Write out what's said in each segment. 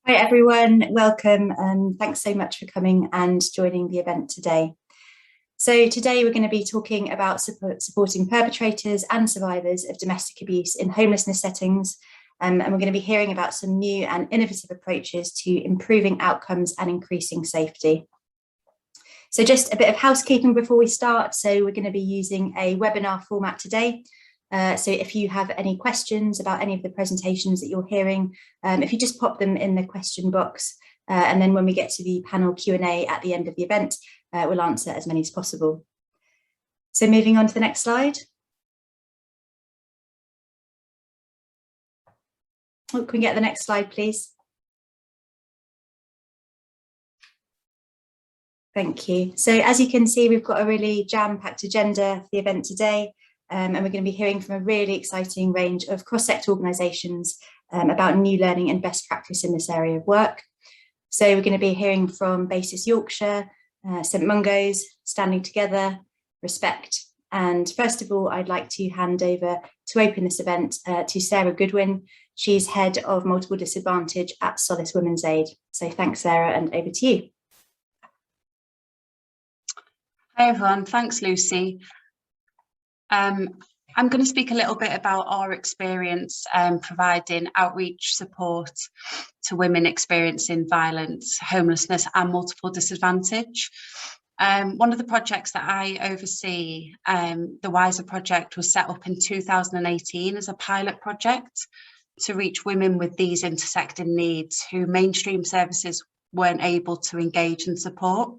Hi everyone, welcome and thanks so much for coming and joining the event today. So today we're going to be talking about supporting perpetrators and survivors of domestic abuse in homelessness settings, and we're going to be hearing about some new and innovative approaches to improving outcomes and increasing safety. So just a bit of housekeeping before we start. So we're going to be using a webinar format today. So if you have any questions about any of the presentations that you're hearing, if you just pop them in the question box, and then when we get to the panel Q&A at the end of the event, we'll answer as many as possible. So moving on to the next slide. Oh, can we get the next slide, please? Thank you. So as you can see, we've got a really jam-packed agenda for the event today. And we're going to be hearing from a really exciting range of cross-sector organisations about new learning and best practice in this area of work. So we're going to be hearing from Basis Yorkshire, St Mungo's, Standing Together, Respect. And first of all, I'd like to hand over to open this event to Sarah Goodwin. She's Head of Multiple Disadvantage at Solace Women's Aid. So thanks, Sarah, and over to you. Hi everyone, thanks Lucy. I'm going to speak a little bit about our experience providing outreach support to women experiencing violence, homelessness and multiple disadvantage. One of the projects that I oversee, the WISER project, was set up in 2018 as a pilot project to reach women with these intersecting needs who mainstream services weren't able to engage and support.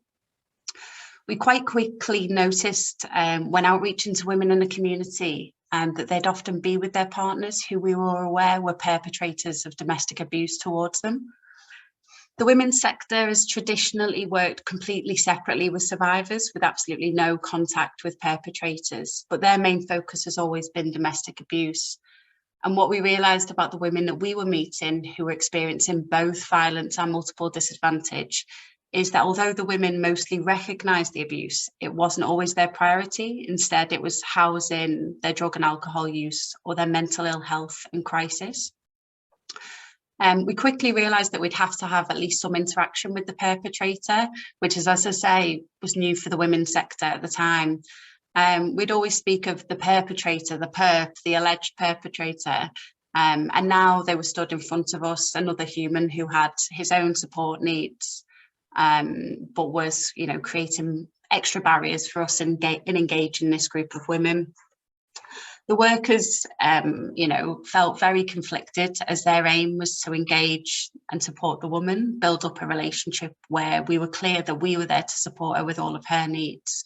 We quite quickly noticed when outreaching to women in the community that they'd often be with their partners who we were aware were perpetrators of domestic abuse towards them. The women's sector has traditionally worked completely separately with survivors with absolutely no contact with perpetrators, but their main focus has always been domestic abuse. And what we realised about the women that we were meeting who were experiencing both violence and multiple disadvantage is that although the women mostly recognised the abuse, it wasn't always their priority. Instead, it was housing, their drug and alcohol use, or their mental ill health and crisis. We quickly realised that we'd have to have at least some interaction with the perpetrator, which is, as I say, was new for the women's sector at the time. We'd always speak of the perpetrator, the perp, the alleged perpetrator, and now they were stood in front of us, another human who had his own support needs. But was, creating extra barriers for us in engaging this group of women. The workers, felt very conflicted as their aim was to engage and support the woman, build up a relationship where we were clear that we were there to support her with all of her needs,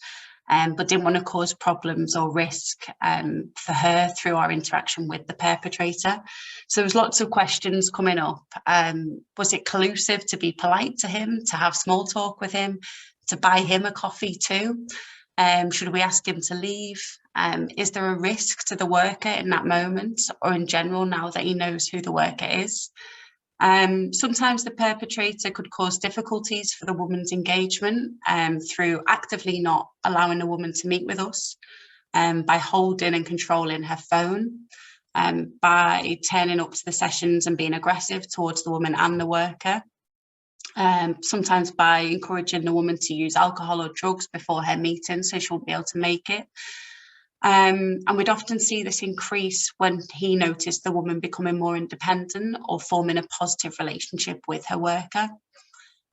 but didn't want to cause problems or risk for her through our interaction with the perpetrator. So there was lots of questions coming up. Was it collusive to be polite to him, to have small talk with him, to buy him a coffee too? Should we ask him to leave? Is there a risk to the worker in that moment or in general now that he knows who the worker is? Sometimes the perpetrator could cause difficulties for the woman's engagement through actively not allowing the woman to meet with us, by holding and controlling her phone, by turning up to the sessions and being aggressive towards the woman and the worker, sometimes by encouraging the woman to use alcohol or drugs before her meeting so she won't be able to make it. And we'd often see this increase when he noticed the woman becoming more independent or forming a positive relationship with her worker.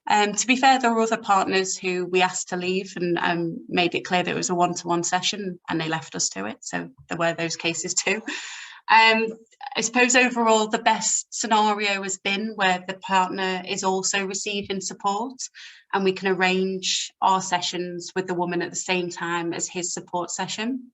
To be fair, there were other partners who we asked to leave and made it clear that it was a one-to-one session and they left us to it. So there were those cases too. I suppose overall the best scenario has been where the partner is also receiving support and we can arrange our sessions with the woman at the same time as his support session.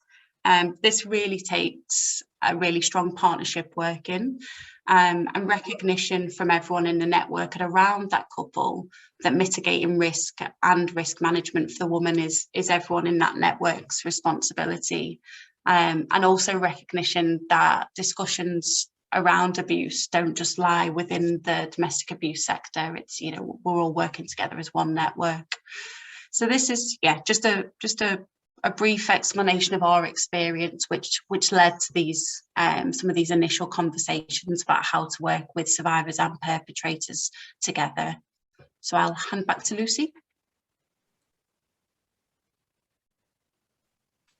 This really takes a really strong partnership working and recognition from everyone in the network and around that couple that mitigating risk and risk management for the woman is everyone in that network's responsibility. And also recognition that discussions around abuse don't just lie within the domestic abuse sector. It's, we're all working together as one network. So this is, just a a brief explanation of our experience, which led to these some of these initial conversations about how to work with survivors and perpetrators together. So I'll hand back to Lucy.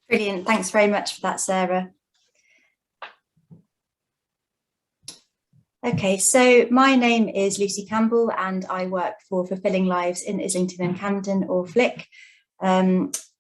Brilliant, thanks very much for that, Sarah. Okay, so my name is Lucy Campbell and I work for Fulfilling Lives in Islington and Camden, or FLIC.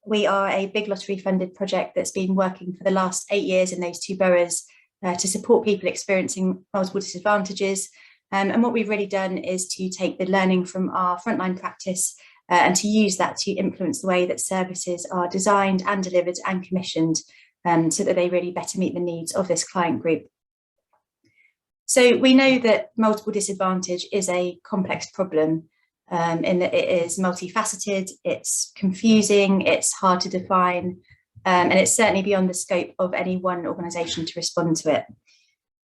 We are a big lottery funded project that's been working for the last 8 years in those two boroughs to support people experiencing multiple disadvantages. And what we've really done is to take the learning from our frontline practice and to use that to influence the way that services are designed and delivered and commissioned so that they really better meet the needs of this client group. So we know that multiple disadvantage is a complex problem in that it is multifaceted, it's confusing, it's hard to define, and it's certainly beyond the scope of any one organisation to respond to it.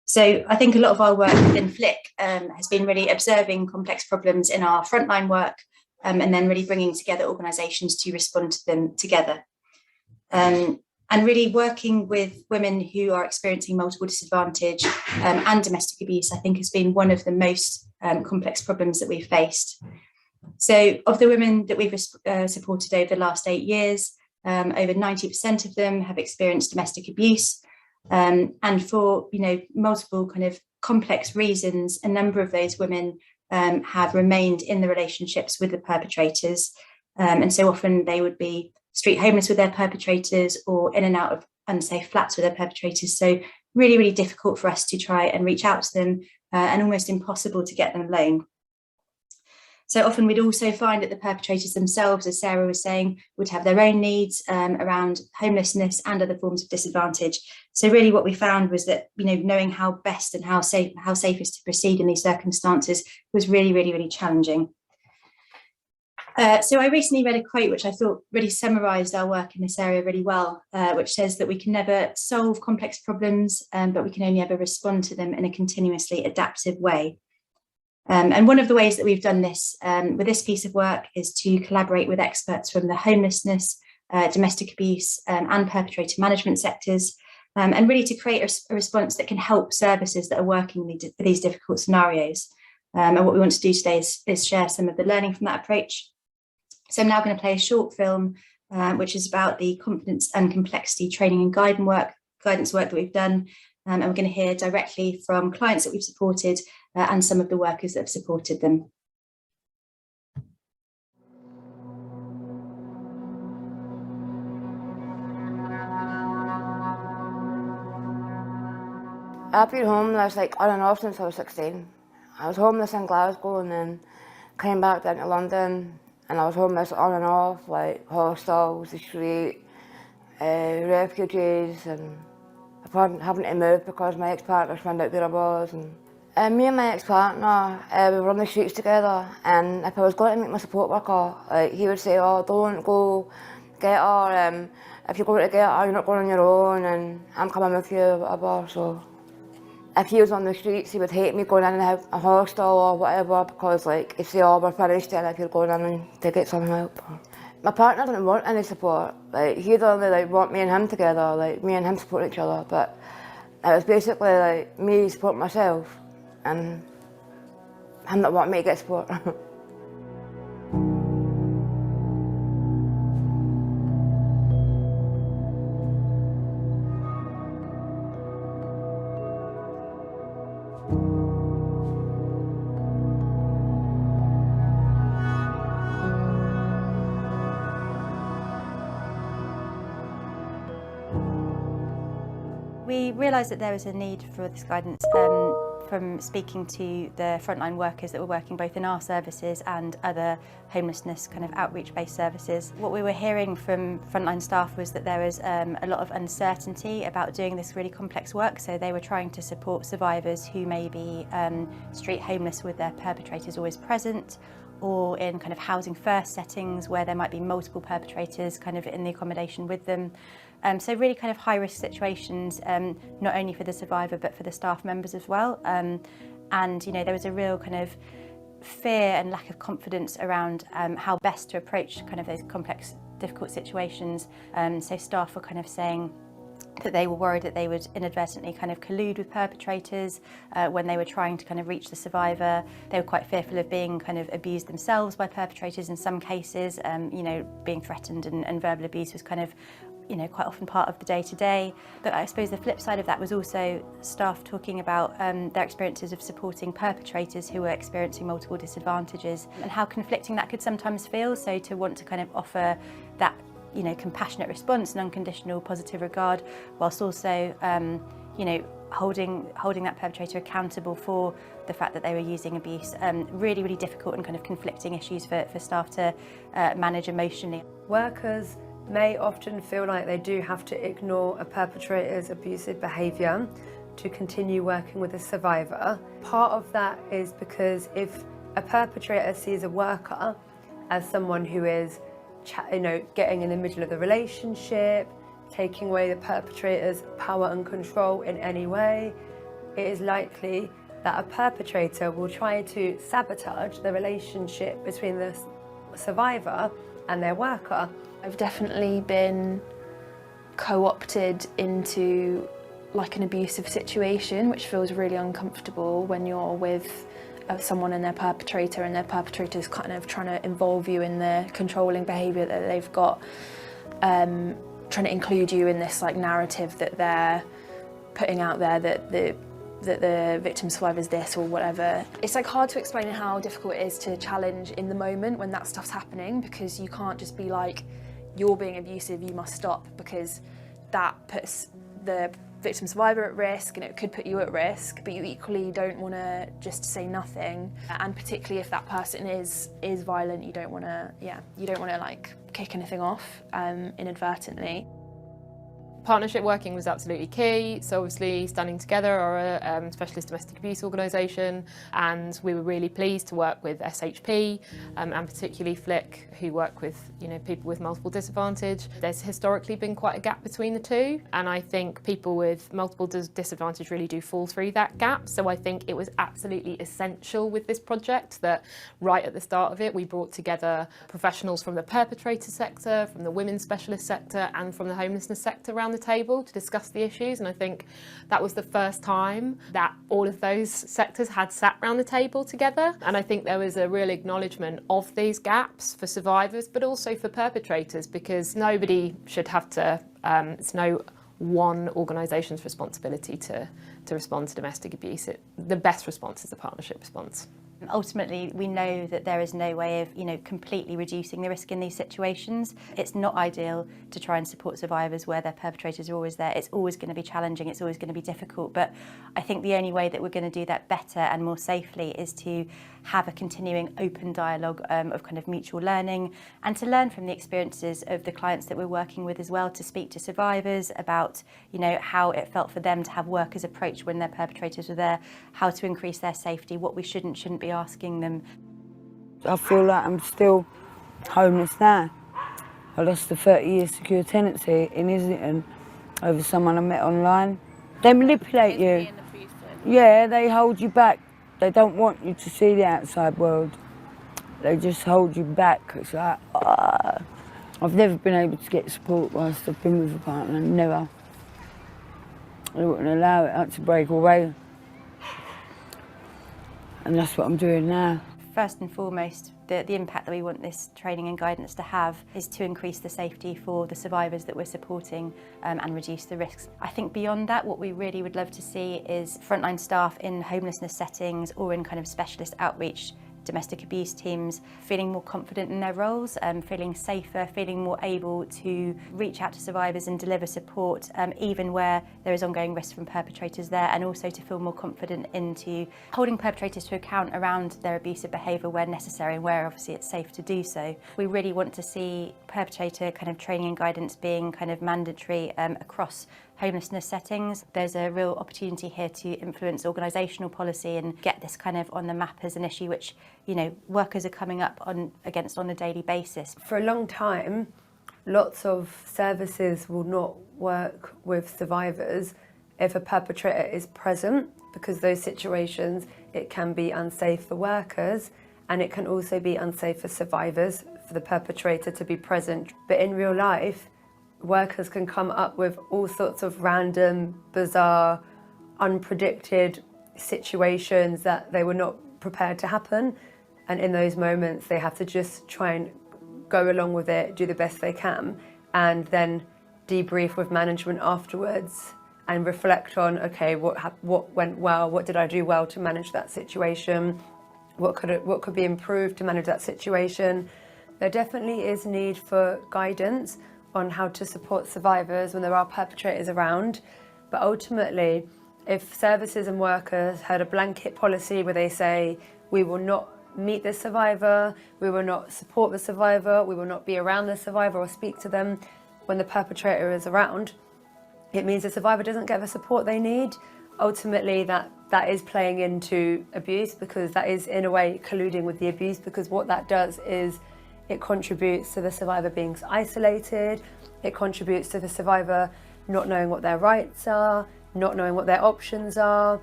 So I think a lot of our work within FLIC has been really observing complex problems in our frontline work and then really bringing together organisations to respond to them together. And really working with women who are experiencing multiple disadvantage and domestic abuse, I think has been one of the most complex problems that we've faced. So of the women that we've supported over the last 8 years, over 90% of them have experienced domestic abuse. And for multiple kind of complex reasons, a number of those women have remained in the relationships with the perpetrators. And so often they would be street homeless with their perpetrators or in and out of unsafe flats with their perpetrators. So really, really difficult for us to try and reach out to them and almost impossible to get them alone. So often we'd also find that the perpetrators themselves, as Sarah was saying, would have their own needs around homelessness and other forms of disadvantage. So really what we found was that, knowing how best and how safest to proceed in these circumstances was really, really, really challenging. So I recently read a quote which I thought really summarised our work in this area really well, which says that we can never solve complex problems, but we can only ever respond to them in a continuously adaptive way. And one of the ways that we've done this with this piece of work is to collaborate with experts from the homelessness, domestic abuse and perpetrator management sectors, and really to create a response that can help services that are working with these difficult scenarios. And what we want to do today is share some of the learning from that approach. So I'm now going to play a short film, which is about the confidence and complexity training and guidance work that we've done. And we're going to hear directly from clients that we've supported and some of the workers that have supported them. I've been homeless on and off since I was 16. I was homeless in Glasgow and then came back down to London, and I was homeless on and off, hostels, the street, refugees, and having to move because my ex-partner found out where I was. And me and my ex-partner, we were on the streets together, and if I was going to meet my support worker, he would say, "Oh, don't go get her, if you're going to get her, you're not going on your own, and I'm coming with you," whatever. So if he was on the streets, he would hate me going in a hostel or whatever, because he'd say, "Oh, we're finished then if you're going in to get some help." My partner didn't want any support. He'd only want me and him together, me and him support each other. But it was basically me supporting myself and him not wanting me to get support. We realised that there was a need for this guidance from speaking to the frontline workers that were working both in our services and other homelessness kind of outreach-based services. What we were hearing from frontline staff was that there was a lot of uncertainty about doing this really complex work, so they were trying to support survivors who may be street homeless with their perpetrators always present, or in kind of housing first settings where there might be multiple perpetrators kind of in the accommodation with them. So really kind of high risk situations, not only for the survivor but for the staff members as well. And there was a real kind of fear and lack of confidence around how best to approach kind of those complex difficult situations. So staff were kind of saying that they were worried that they would inadvertently kind of collude with perpetrators when they were trying to kind of reach the survivor. They were quite fearful of being kind of abused themselves by perpetrators in some cases. You know, being threatened and verbal abuse was kind of, you know, quite often part of the day-to-day. But I suppose the flip side of that was also staff talking about their experiences of supporting perpetrators who were experiencing multiple disadvantages and how conflicting that could sometimes feel. So to want to kind of offer that, you know, compassionate response and unconditional positive regard, whilst also, you know, holding that perpetrator accountable for the fact that they were using abuse. Really, really difficult and kind of conflicting issues for staff to manage emotionally. Workers may often feel like they do have to ignore a perpetrator's abusive behaviour to continue working with a survivor. Part of that is because if a perpetrator sees a worker as someone who is, you know, getting in the middle of the relationship, taking away the perpetrator's power and control in any way, it is likely that a perpetrator will try to sabotage the relationship between the survivor and their worker. I've definitely been co-opted into like an abusive situation, which feels really uncomfortable when you're with someone and their perpetrator's kind of trying to involve you in the controlling behaviour that they've got, trying to include you in this like narrative that they're putting out there that the victim survivor's this or whatever. It's like hard to explain how difficult it is to challenge in the moment when that stuff's happening, because you can't just be like, you're being abusive, you must stop, because that puts the victim survivor at risk and it could put you at risk, but you equally don't want to just say nothing. And particularly if that person is violent, you don't want to, like kick anything off inadvertently. Partnership working was absolutely key. So obviously Standing Together are a specialist domestic abuse organisation, and we were really pleased to work with SHP and particularly FLIC, who work with, you know, people with multiple disadvantage. There's historically been quite a gap between the two, and I think people with multiple disadvantage really do fall through that gap. So I think it was absolutely essential with this project that right at the start of it we brought together professionals from the perpetrator sector, from the women's specialist sector and from the homelessness sector around the table to discuss the issues. And I think that was the first time that all of those sectors had sat around the table together. And I think there was a real acknowledgement of these gaps for survivors, but also for perpetrators, because nobody should have to, it's no one organisation's responsibility to respond to domestic abuse. The best response is a partnership response. Ultimately, we know that there is no way of, you know, completely reducing the risk in these situations. It's not ideal to try and support survivors where their perpetrators are always there. It's always going to be challenging, it's always going to be difficult, but I think the only way that we're going to do that better and more safely is to have a continuing open dialogue of kind of mutual learning, and to learn from the experiences of the clients that we're working with as well, to speak to survivors about, you know, how it felt for them to have workers approach when their perpetrators were there, how to increase their safety, what we shouldn't be asking them. I feel like I'm still homeless now. I lost a 30-year secure tenancy in Islington over someone I met online. They manipulate you. Yeah, they hold you back. They don't want you to see the outside world. They just hold you back. It's like, I've never been able to get support whilst I've been with a partner, never. They wouldn't allow it to break away. And that's what I'm doing now. First and foremost, the impact that we want this training and guidance to have is to increase the safety for the survivors that we're supporting and reduce the risks. I think beyond that, what we really would love to see is frontline staff in homelessness settings or in kind of specialist outreach domestic abuse teams feeling more confident in their roles, feeling safer, feeling more able to reach out to survivors and deliver support even where there is ongoing risk from perpetrators there, and also to feel more confident into holding perpetrators to account around their abusive behaviour where necessary and where obviously it's safe to do so. We really want to see perpetrator kind of training and guidance being kind of mandatory across homelessness settings. There's a real opportunity here to influence organisational policy and get this kind of on the map as an issue which, you know, workers are coming up against on a daily basis. For a long time, lots of services will not work with survivors if a perpetrator is present, because those situations, it can be unsafe for workers and it can also be unsafe for survivors for the perpetrator to be present. But in real life, workers can come up with all sorts of random, bizarre, unpredicted situations that they were not prepared to happen. And in those moments, they have to just try and go along with it, do the best they can, and then debrief with management afterwards and reflect on, okay, what went well, what did I do well to manage that situation, what could be improved to manage that situation. There definitely is need for guidance on how to support survivors when there are perpetrators around, but ultimately, if services and workers had a blanket policy where they say, we will not meet the survivor, we will not support the survivor, we will not be around the survivor or speak to them when the perpetrator is around, it means the survivor doesn't get the support they need. Ultimately, that is playing into abuse, because that is in a way colluding with the abuse, because what that does is it contributes to the survivor being isolated, it contributes to the survivor not knowing what their rights are, not knowing what their options are,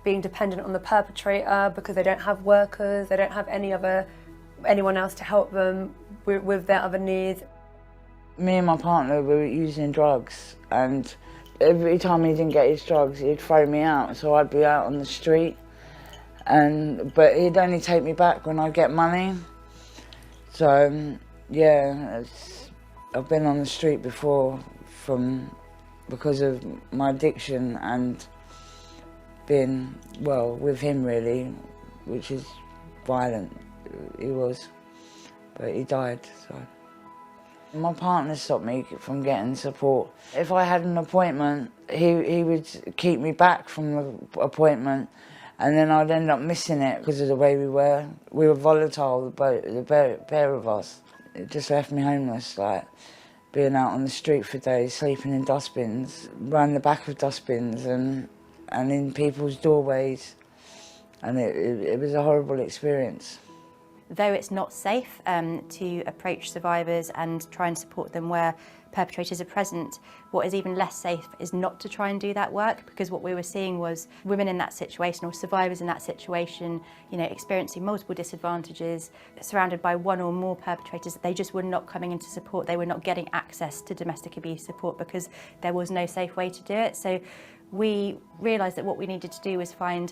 being dependent on the perpetrator because they don't have workers, they don't have anyone else to help them with their other needs. Me and my partner were using drugs, and every time he didn't get his drugs, he'd throw me out, so I'd be out on the street. But he'd only take me back when I get money. So yeah, I've been on the street before because of my addiction and being, well, with him really, which is violent, he was, but he died, so. My partner stopped me from getting support. If I had an appointment, he would keep me back from the appointment, and then I'd end up missing it because of the way we were. We were volatile, the pair of us. It just left me homeless, like being out on the street for days, sleeping in dustbins, round the back of dustbins and in people's doorways, and it was a horrible experience. Though it's not safe to approach survivors and try and support them where perpetrators are present, what is even less safe is not to try and do that work, because what we were seeing was women in that situation, or survivors in that situation, you know, experiencing multiple disadvantages, surrounded by one or more perpetrators. They just were not coming into support. They were not getting access to domestic abuse support because there was no safe way to do it. So we realised that what we needed to do was find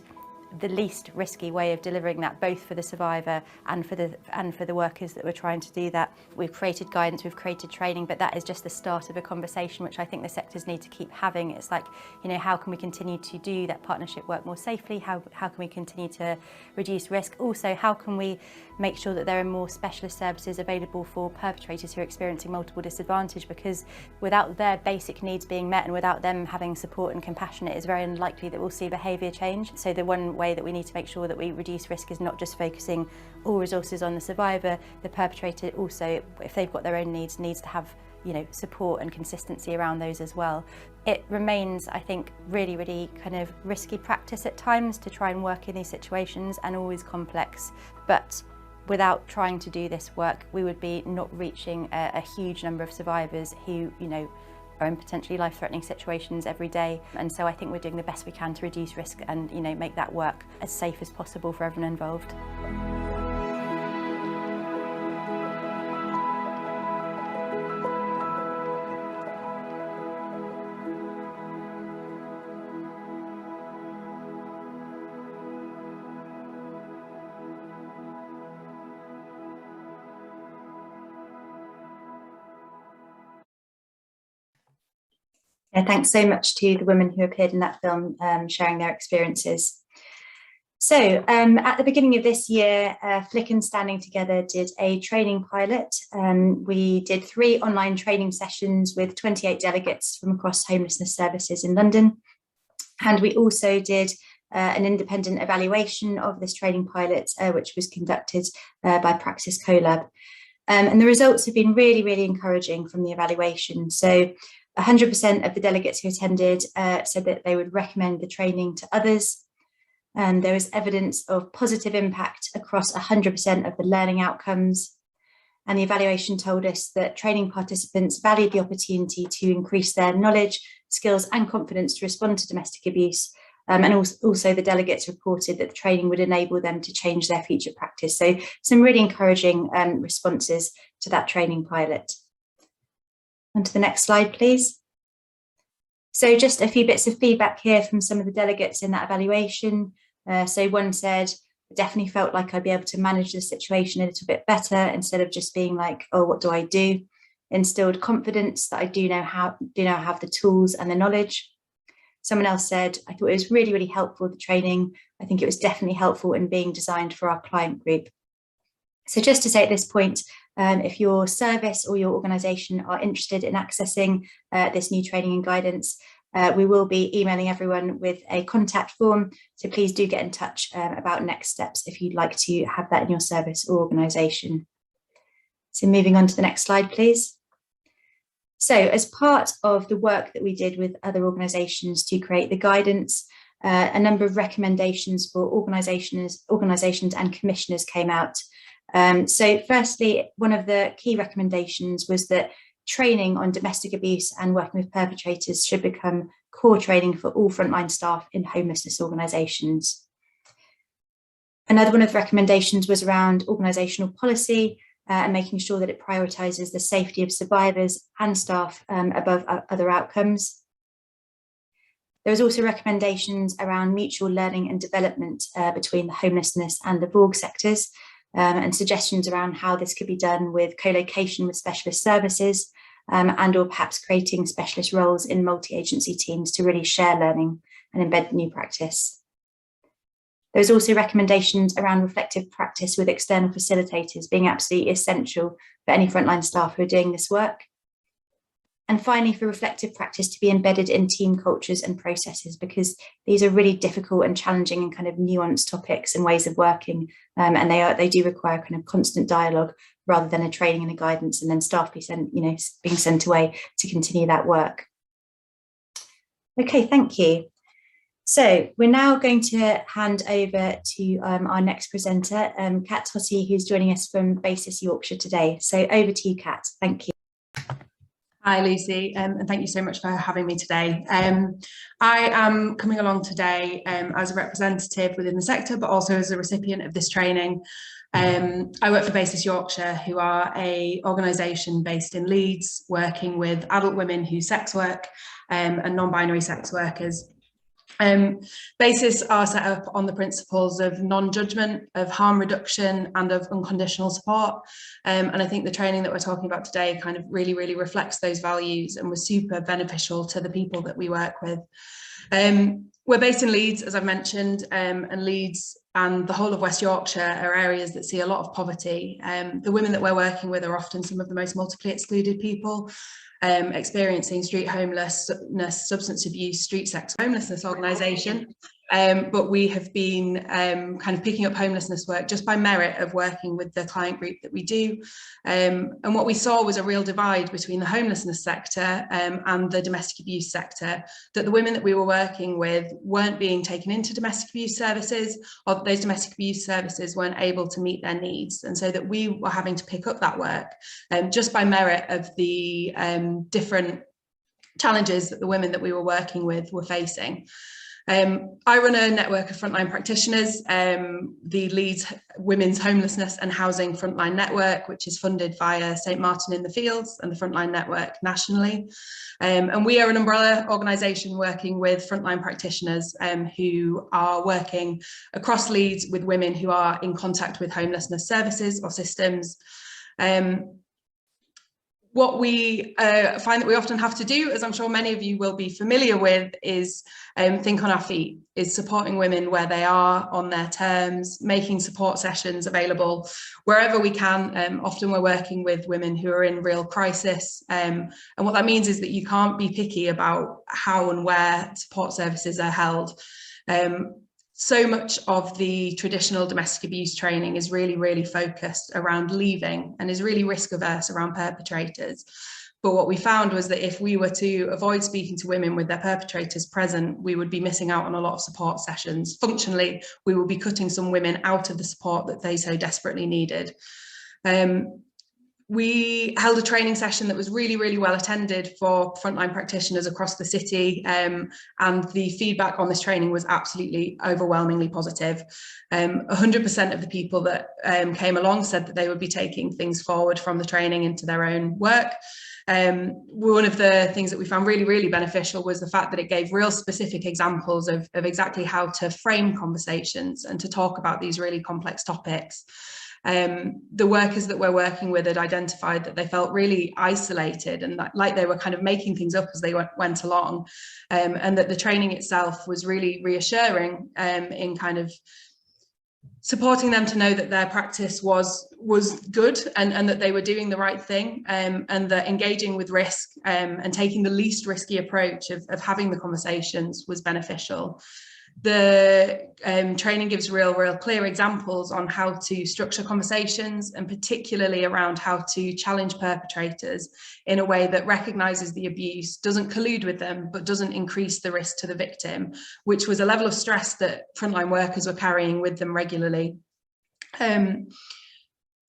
the least risky way of delivering that, both for the survivor and for the workers that were trying to do that. We've created guidance, we've created training, but that is just the start of a conversation which I think the sectors need to keep having. It's like, you know, how can we continue to do that partnership work more safely? How can we continue to reduce risk? Also, how can we make sure that there are more specialist services available for perpetrators who are experiencing multiple disadvantage? Because without their basic needs being met and without them having support and compassion, it is very unlikely that we'll see behaviour change. So the one way that we need to make sure that we reduce risk is not just focusing all resources on the survivor. The perpetrator also, if they've got their own needs to have, you know, support and consistency around those as well. It remains, I think, really, really kind of risky practice at times to try and work in these situations, and always complex. But without trying to do this work, we would be not reaching a huge number of survivors who, you know, are in potentially life-threatening situations every day. And so I think we're doing the best we can to reduce risk and, you know, make that work as safe as possible for everyone involved. Yeah, thanks so much to the women who appeared in that film, sharing their experiences. So at the beginning of this year, FLIC and Standing Together did a training pilot. We did 3 online training sessions with 28 delegates from across homelessness services in London. And we also did an independent evaluation of this training pilot, which was conducted by Praxis CoLab. And the results have been really, really encouraging from the evaluation. So 100% of the delegates who attended said that they would recommend the training to others. There was evidence of positive impact across 100% of the learning outcomes. And the evaluation told us that training participants valued the opportunity to increase their knowledge, skills and confidence to respond to domestic abuse. And also the delegates reported that the training would enable them to change their future practice. So some really encouraging responses to that training pilot. On to the next slide, please. So just a few bits of feedback here from some of the delegates in that evaluation. So one said, I definitely felt like I'd be able to manage the situation a little bit better instead of just being like, oh, what do I do? Instilled confidence that I do now have the tools and the knowledge. Someone else said, I thought it was really, really helpful, the training. I think it was definitely helpful in being designed for our client group. So just to say at this point, if your service or your organisation are interested in accessing this new training and guidance, we will be emailing everyone with a contact form. So please do get in touch about next steps if you'd like to have that in your service or organisation. So moving on to the next slide, please. So as part of the work that we did with other organisations to create the guidance, a number of recommendations for organisations and commissioners came out. So firstly, one of the key recommendations was that training on domestic abuse and working with perpetrators should become core training for all frontline staff in homelessness organisations. Another one of the recommendations was around organisational policy and making sure that it prioritises the safety of survivors and staff above other outcomes. There was also recommendations around mutual learning and development between the homelessness and the VORG sectors, and suggestions around how this could be done with co-location with specialist services and or perhaps creating specialist roles in multi-agency teams to really share learning and embed new practice. There was also recommendations around reflective practice with external facilitators being absolutely essential for any frontline staff who are doing this work. And finally, for reflective practice to be embedded in team cultures and processes, because these are really difficult and challenging and kind of nuanced topics and ways of working. And they do require kind of constant dialogue rather than a training and a guidance and then staff being sent away to continue that work. Okay, thank you. So we're now going to hand over to our next presenter, Kat Hottie, who's joining us from Basis Yorkshire today. So over to you, Kat. Thank you. Hi, Lucy, and thank you so much for having me today. I am coming along today as a representative within the sector, but also as a recipient of this training. I work for Basis Yorkshire, who are an organisation based in Leeds, working with adult women who sex work and non-binary sex workers. Basis are set up on the principles of non-judgment, of harm reduction and of unconditional support, and I think the training that we're talking about today kind of really reflects those values and was super beneficial to the people that we work with. We're based in Leeds, as I've mentioned, and Leeds and the whole of West Yorkshire are areas that see a lot of poverty. The women that we're working with are often some of the most multiply excluded people, experiencing street homelessness, substance abuse, street sex homelessness organisation. But we have been kind of picking up homelessness work just by merit of working with the client group that we do. And what we saw was a real divide between the homelessness sector and the domestic abuse sector, that the women that we were working with weren't being taken into domestic abuse services, or that those domestic abuse services weren't able to meet their needs. And so that we were having to pick up that work just by merit of the different challenges that the women that we were working with were facing. I run a network of frontline practitioners, the Leeds Women's Homelessness and Housing Frontline Network, which is funded via St Martin in the Fields and the Frontline Network nationally. And we are an umbrella organisation working with frontline practitioners who are working across Leeds with women who are in contact with homelessness services or systems. What we find that we often have to do, as I'm sure many of you will be familiar with, is think on our feet, is supporting women where they are on their terms, making support sessions available wherever we can. Often we're working with women who are in real crisis. And what that means is that you can't be picky about how and where support services are held. So much of the traditional domestic abuse training is really focused around leaving and is really risk averse around perpetrators. But what we found was that if we were to avoid speaking to women with their perpetrators present, we would be missing out on a lot of support sessions. Functionally, we would be cutting some women out of the support that they so desperately needed. We held a training session that was really, really well attended for frontline practitioners across the city, and the feedback on this training was absolutely overwhelmingly positive. 100% of the people that came along said that they would be taking things forward from the training into their own work. One of the things that we found really, really beneficial was the fact that it gave real specific examples of exactly how to frame conversations and to talk about these really complex topics. The workers that we're working with had identified that they felt really isolated and like they were kind of making things up as they went along, and that the training itself was really reassuring in kind of supporting them to know that their practice was good and that they were doing the right thing, and that engaging with risk and taking the least risky approach of having the conversations was beneficial. The training gives real clear examples on how to structure conversations, and particularly around how to challenge perpetrators in a way that recognises the abuse, doesn't collude with them, but doesn't increase the risk to the victim, which was a level of stress that frontline workers were carrying with them regularly.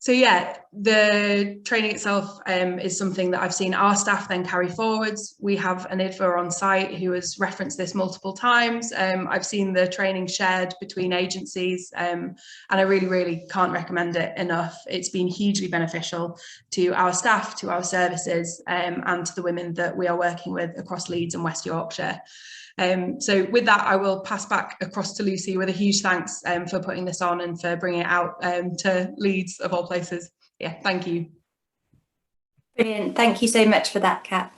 So yeah, the training itself is something that I've seen our staff then carry forwards. We have an IDVA on site who has referenced this multiple times. I've seen the training shared between agencies, and I really, really can't recommend it enough. It's been hugely beneficial to our staff, to our services, and to the women that we are working with across Leeds and West Yorkshire. So with that, I will pass back across to Lucy with a huge thanks for putting this on and for bringing it out to Leeds of all places. Yeah, thank you. Brilliant. Thank you so much for that, Kat.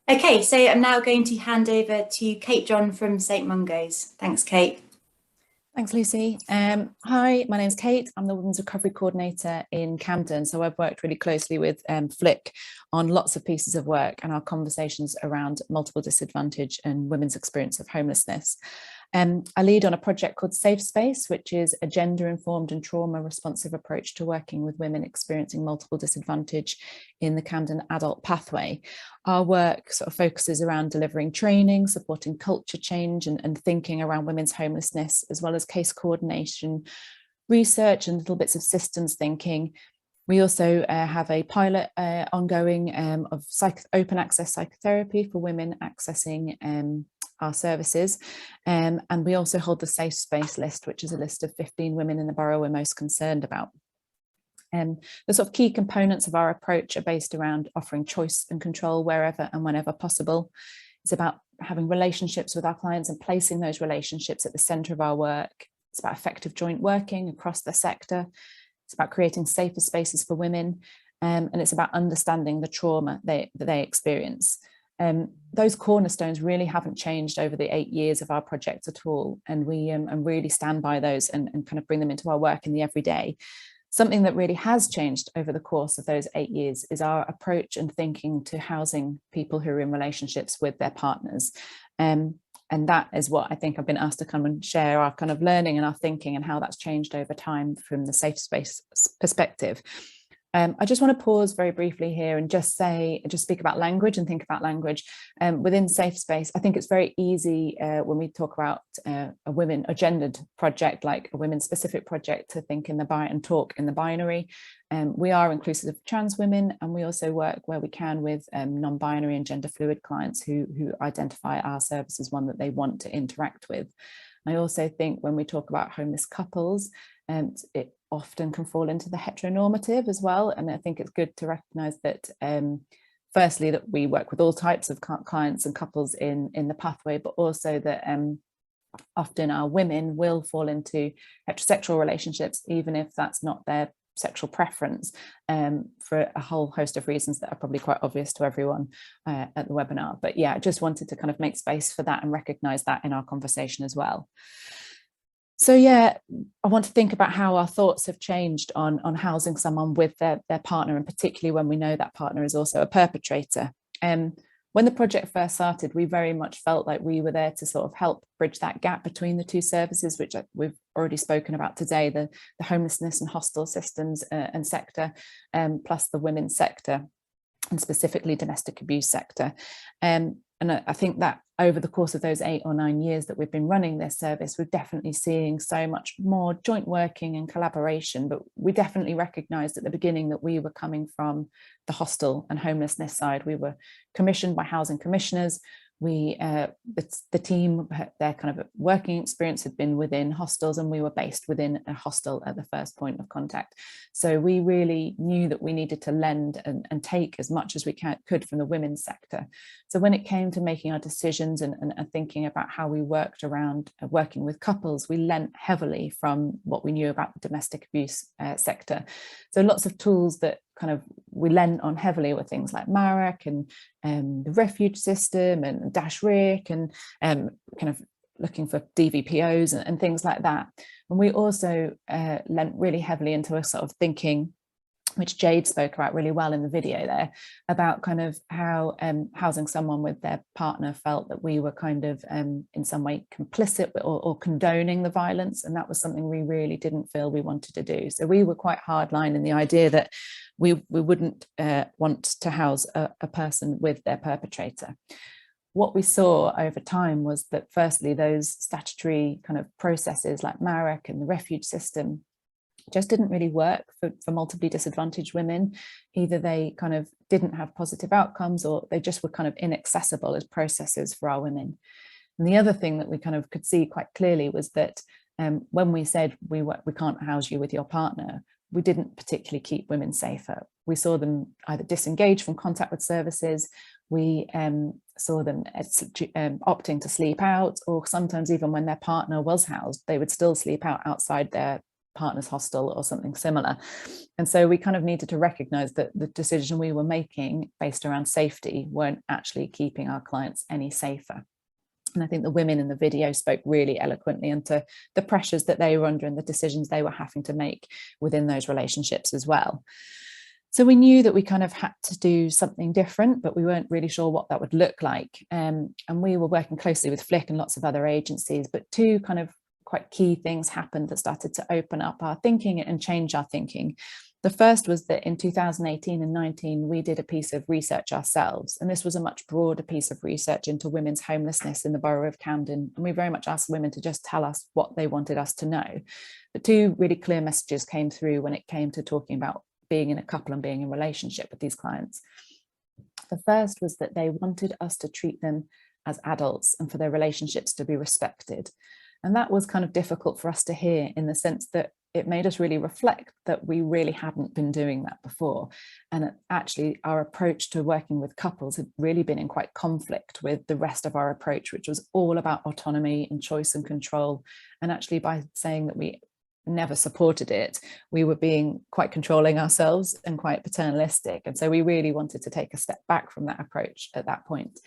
Okay, so I'm now going to hand over to Kate John from St Mungo's. Thanks, Kate. Thanks, Lucy. Hi, my name's Kate. I'm the Women's Recovery Coordinator in Camden. So I've worked really closely with FLIC on lots of pieces of work and our conversations around multiple disadvantage and women's experience of homelessness. I lead on a project called Sade Space, which is a gender-informed and trauma-responsive approach to working with women experiencing multiple disadvantage in the Camden adult pathway. Our work sort of focuses around delivering training, supporting culture change and thinking around women's homelessness, as well as case coordination, research and little bits of systems thinking. We also have a pilot ongoing of open access psychotherapy for women accessing our services, and we also hold the Safe Space list, which is a list of 15 women in the borough we're most concerned about. The sort of key components of our approach are based around offering choice and control wherever and whenever possible. It's about having relationships with our clients and placing those relationships at the centre of our work. It's about effective joint working across the sector. It's about creating safer spaces for women, and it's about understanding the trauma that they experience. Those cornerstones really haven't changed over the 8 years of our project at all, and we and really stand by those and kind of bring them into our work in the everyday. Something that really has changed over the course of those 8 years is our approach and thinking to housing people who are in relationships with their partners. And that is what I think I've been asked to come and share our kind of learning and our thinking and how that's changed over time from the Safe Space perspective. I just want to pause very briefly here and just speak about language and think about language. Within Safe Space, I think it's very easy when we talk about a gendered project, like a women specific project, to think in and talk in the binary. We are inclusive of trans women, and we also work where we can with non-binary and gender fluid clients who identify our service as one that they want to interact with. I also think when we talk about homeless couples, it often can fall into the heteronormative as well. And I think it's good to recognise that, firstly, that we work with all types of clients and couples in the pathway, but also that often our women will fall into heterosexual relationships, even if that's not their sexual preference, for a whole host of reasons that are probably quite obvious to everyone at the webinar. But yeah, I just wanted to kind of make space for that and recognise that in our conversation as well. So yeah, I want to think about how our thoughts have changed on housing someone with their partner, and particularly when we know that partner is also a perpetrator. When the project first started, we very much felt like we were there to sort of help bridge that gap between the two services, which we've already spoken about today, the homelessness and hostel systems and sector, plus the women's sector, and specifically domestic abuse sector. I think that over the course of those 8 or 9 years that we've been running this service, we're definitely seeing so much more joint working and collaboration. But we definitely recognised at the beginning that we were coming from the hostel and homelessness side. We were commissioned by housing commissioners. The team, their kind of working experience had been within hostels, and we were based within a hostel at the first point of contact. So we really knew that we needed to lend and take as much as we could from the women's sector. So when it came to making our decisions and thinking about how we worked around working with couples, we lent heavily from what we knew about the domestic abuse sector. So lots of tools that kind of we lent on heavily were things like MARAC and the refuge system and Dash RIC and kind of looking for DVPOs and things like that. And we also lent really heavily into a sort of thinking, which Jade spoke about really well in the video there, about kind of how housing someone with their partner felt that we were kind of in some way complicit or condoning the violence. And that was something we really didn't feel we wanted to do. So we were quite hardline in the idea that we wouldn't want to house a person with their perpetrator. What we saw over time was that firstly, those statutory kind of processes like MARAC and the refuge system just didn't really work for multiply disadvantaged women. Either they kind of didn't have positive outcomes, or they just were kind of inaccessible as processes for our women. And the other thing that we kind of could see quite clearly was that when we said we can't house you with your partner, we didn't particularly keep women safer. We saw them either disengage from contact with services, we saw them opting to sleep out, or sometimes even when their partner was housed, they would still sleep out outside their partner's hostel or something similar. And so we kind of needed to recognize that the decision we were making based around safety weren't actually keeping our clients any safer. And I think the women in the video spoke really eloquently into the pressures that they were under and the decisions they were having to make within those relationships as well. So we knew that we kind of had to do something different, but we weren't really sure what that would look like. And we were working closely with FLIC and lots of other agencies, but two kind of quite key things happened that started to open up our thinking and change our thinking. The first was that in 2018 and 19, we did a piece of research ourselves. And this was a much broader piece of research into women's homelessness in the borough of Camden. And we very much asked women to just tell us what they wanted us to know. But two really clear messages came through when it came to talking about being in a couple and being in a relationship with these clients. The first was that they wanted us to treat them as adults and for their relationships to be respected. And that was kind of difficult for us to hear, in the sense that it made us really reflect that we really hadn't been doing that before. And actually our approach to working with couples had really been in quite conflict with the rest of our approach, which was all about autonomy and choice and control. And actually by saying that we never supported it, we were being quite controlling ourselves and quite paternalistic. And so we really wanted to take a step back from that approach at that point.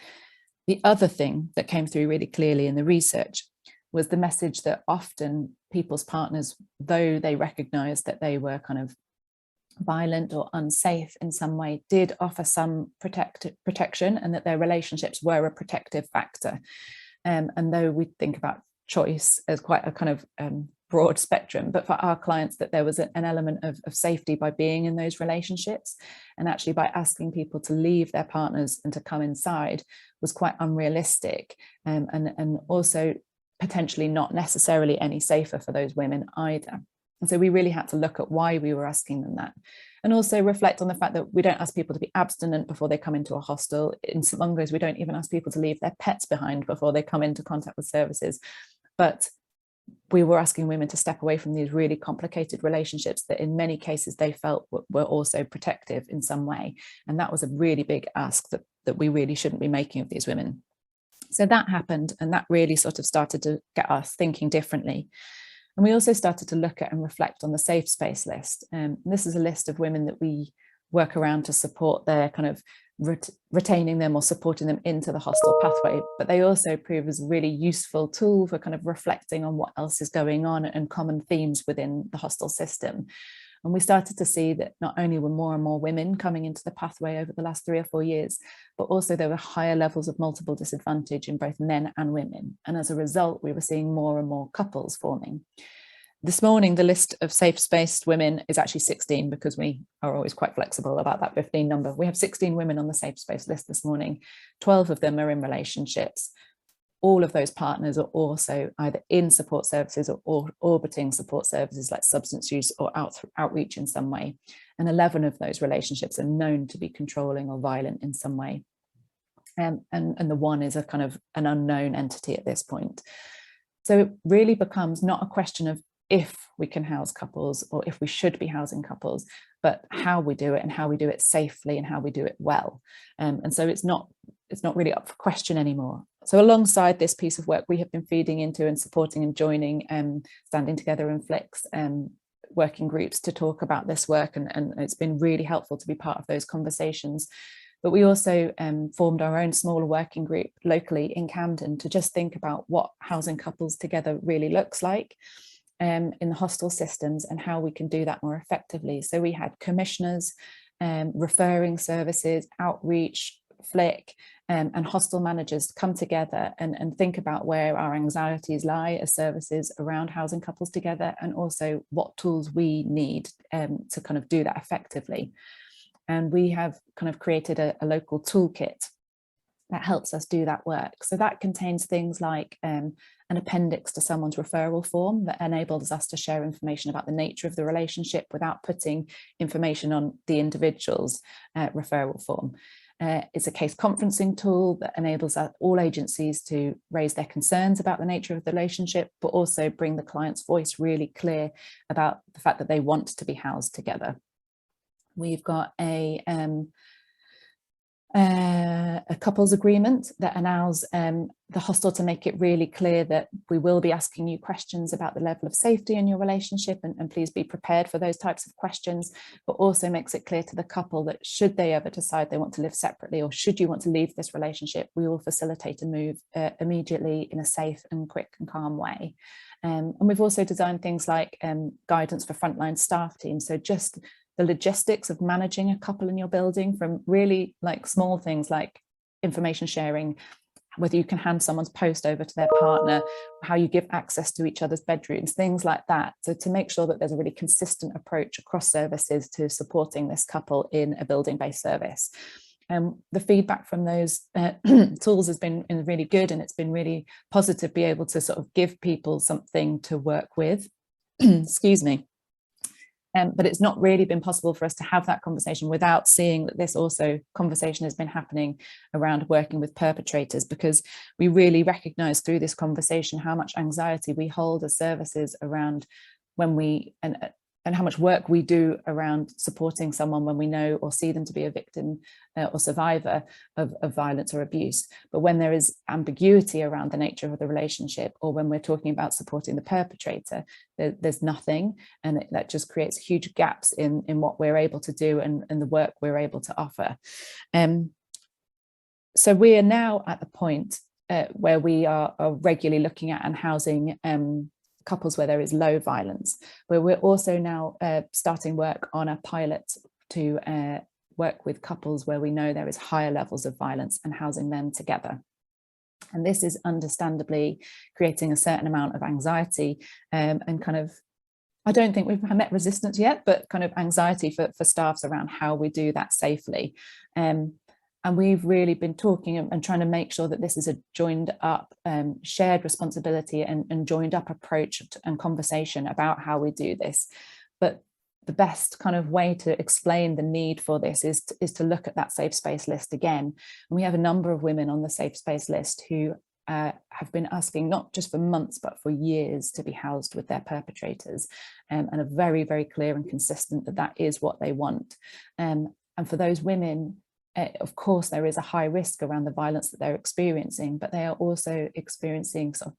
The other thing that came through really clearly in the research was the message that often people's partners, though they recognised that they were kind of violent or unsafe in some way, did offer some protection, and that their relationships were a protective factor. And though we think about choice as quite a kind of broad spectrum, but for our clients, that there was an element of safety by being in those relationships, and actually by asking people to leave their partners and to come inside was quite unrealistic, and also potentially not necessarily any safer for those women either. And so we really had to look at why we were asking them that, and also reflect on the fact that we don't ask people to be abstinent before they come into a hostel. In St Mungo's, we don't even ask people to leave their pets behind before they come into contact with services. But we were asking women to step away from these really complicated relationships that in many cases they felt were also protective in some way. And that was a really big ask that we really shouldn't be making of these women. So that happened, and that really sort of started to get us thinking differently. And we also started to look at and reflect on the safe space list. This is a list of women that we work around to support their kind of retaining them or supporting them into the hostel pathway, but they also prove as a really useful tool for kind of reflecting on what else is going on and common themes within the hostel system. And we started to see that not only were more and more women coming into the pathway over the last 3 or 4 years, but also there were higher levels of multiple disadvantage in both men and women. And as a result, we were seeing more and more couples forming. This morning, the list of safe space women is actually 16, because we are always quite flexible about that 15 number. We have 16 women on the safe space list this morning. 12 of them are in relationships. All of those partners are also either in support services or orbiting support services like substance use or outreach in some way. And 11 of those relationships are known to be controlling or violent in some way. And the one is a kind of an unknown entity at this point. So it really becomes not a question of if we can house couples or if we should be housing couples, but how we do it and how we do it safely and how we do it well. And so it's not really up for question anymore. So alongside this piece of work, we have been feeding into and supporting and joining Standing Together and FLIC's working groups to talk about this work, and it's been really helpful to be part of those conversations. But we also formed our own smaller working group locally in Camden to just think about what housing couples together really looks like in the hostel systems and how we can do that more effectively. So we had commissioners, referring services, outreach, FLIC, and hostel managers come together and think about where our anxieties lie as services around housing couples together, and also what tools we need to kind of do that effectively. And we have kind of created a local toolkit that helps us do that work. So that contains things like an appendix to someone's referral form that enables us to share information about the nature of the relationship without putting information on the individual's referral form. It's a case conferencing tool that enables all agencies to raise their concerns about the nature of the relationship, but also bring the client's voice really clear about the fact that they want to be housed together. We've got a couples agreement that allows the hostel to make it really clear that we will be asking you questions about the level of safety in your relationship, and please be prepared for those types of questions, but also makes it clear to the couple that should they ever decide they want to live separately, or should you want to leave this relationship, we will facilitate a move immediately in a safe and quick and calm way. And we've also designed things like guidance for frontline staff teams, so just the logistics of managing a couple in your building, from really like small things like information sharing, whether you can hand someone's post over to their partner, how you give access to each other's bedrooms, things like that. So to make sure that there's a really consistent approach across services to supporting this couple in a building-based service. The feedback from those tools has been really good, and it's been really positive to be able to sort of give people something to work with. Excuse me. But it's not really been possible for us to have that conversation without seeing that this also conversation has been happening around working with perpetrators, because we really recognise through this conversation how much anxiety we hold as services around when we, and how much work we do around supporting someone when we know or see them to be a victim or survivor of violence or abuse. But when there is ambiguity around the nature of the relationship, or when we're talking about supporting the perpetrator, there's nothing, and that just creates huge gaps in what we're able to do and the work we're able to offer. So we are now at the point where we are regularly looking at and housing couples where there is low violence, where we're also now starting work on a pilot to work with couples where we know there is higher levels of violence and housing them together. And this is understandably creating a certain amount of anxiety and kind of, I don't think we've met resistance yet, but kind of anxiety for staffs around how we do that safely. And we've really been talking and trying to make sure that this is a joined up, shared responsibility and joined up approach and conversation about how we do this. But the best kind of way to explain the need for this is to look at that safe space list again. And we have a number of women on the safe space list who have been asking not just for months, but for years to be housed with their perpetrators, and are very, very clear and consistent that that is what they want. And for those women, of course, there is a high risk around the violence that they're experiencing, but they are also experiencing sort of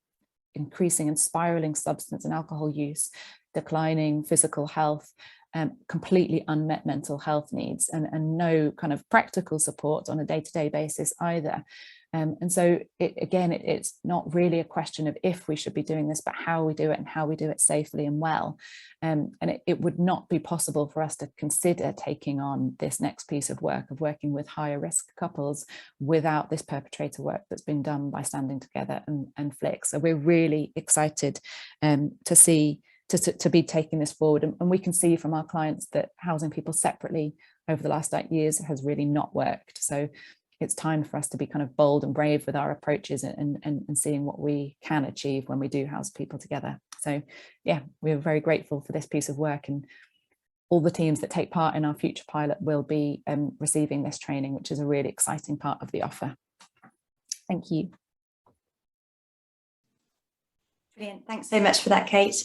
increasing and spiraling substance and alcohol use, declining physical health, completely unmet mental health needs, and no kind of practical support on a day-to-day basis either. And so it's not really a question of if we should be doing this, but how we do it and how we do it safely and well. And it would not be possible for us to consider taking on this next piece of work of working with higher risk couples without this perpetrator work that's been done by Standing Together and FLIC. So we're really excited to see to be taking this forward. And we can see from our clients that housing people separately over the last 8 years has really not worked. So it's time for us to be kind of bold and brave with our approaches and seeing what we can achieve when we do house people together. So yeah, we're very grateful for this piece of work, and all the teams that take part in our future pilot will be receiving this training, which is a really exciting part of the offer. Thank you. Brilliant. Thanks so much for that, Kate.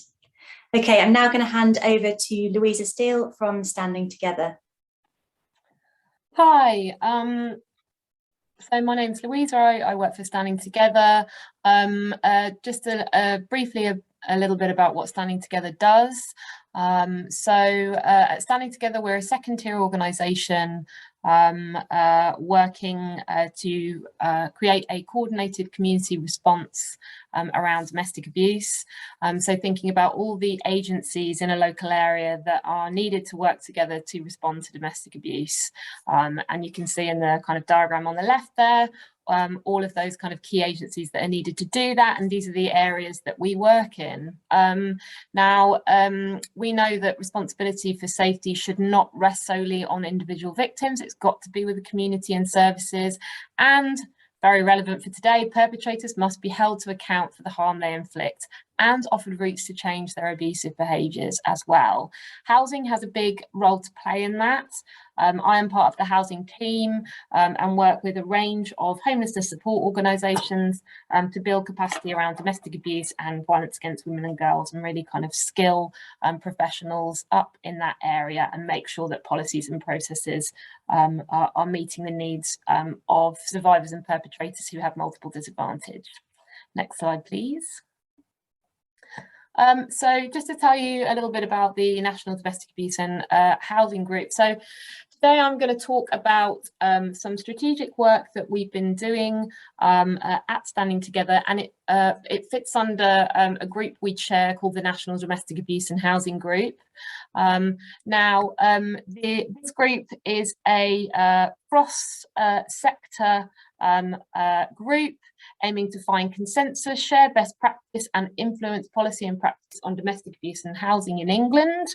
Okay, I'm now going to hand over to Louise Steel from Standing Together. Hi, so my name's Louise. I work for Standing Together. Just briefly a little bit about what Standing Together does. At Standing Together, we're a second-tier organisation working to create a coordinated community response around domestic abuse. So thinking about all the agencies in a local area that are needed to work together to respond to domestic abuse. And you can see in the kind of diagram on the left there, all of those kind of key agencies that are needed to do that, and these are the areas that we work in. We know that responsibility for safety should not rest solely on individual victims. It's got to be with the community and services, and very relevant for today, perpetrators must be held to account for the harm they inflict and offered routes to change their abusive behaviours as well. Housing has a big role to play in that. I am part of the housing team and work with a range of homelessness support organisations to build capacity around domestic abuse and violence against women and girls, and really kind of skill professionals up in that area and make sure that policies and processes are meeting the needs of survivors and perpetrators who have multiple disadvantage. Next slide, please. So just to tell you a little bit about the National Domestic Abuse and Housing Group. So today I'm going to talk about some strategic work that we've been doing at Standing Together, and it fits under a group we share called the National Domestic Abuse and Housing Group. This group is a cross-sector group aiming to find consensus, share best practice and influence policy and practice on domestic abuse and housing in England.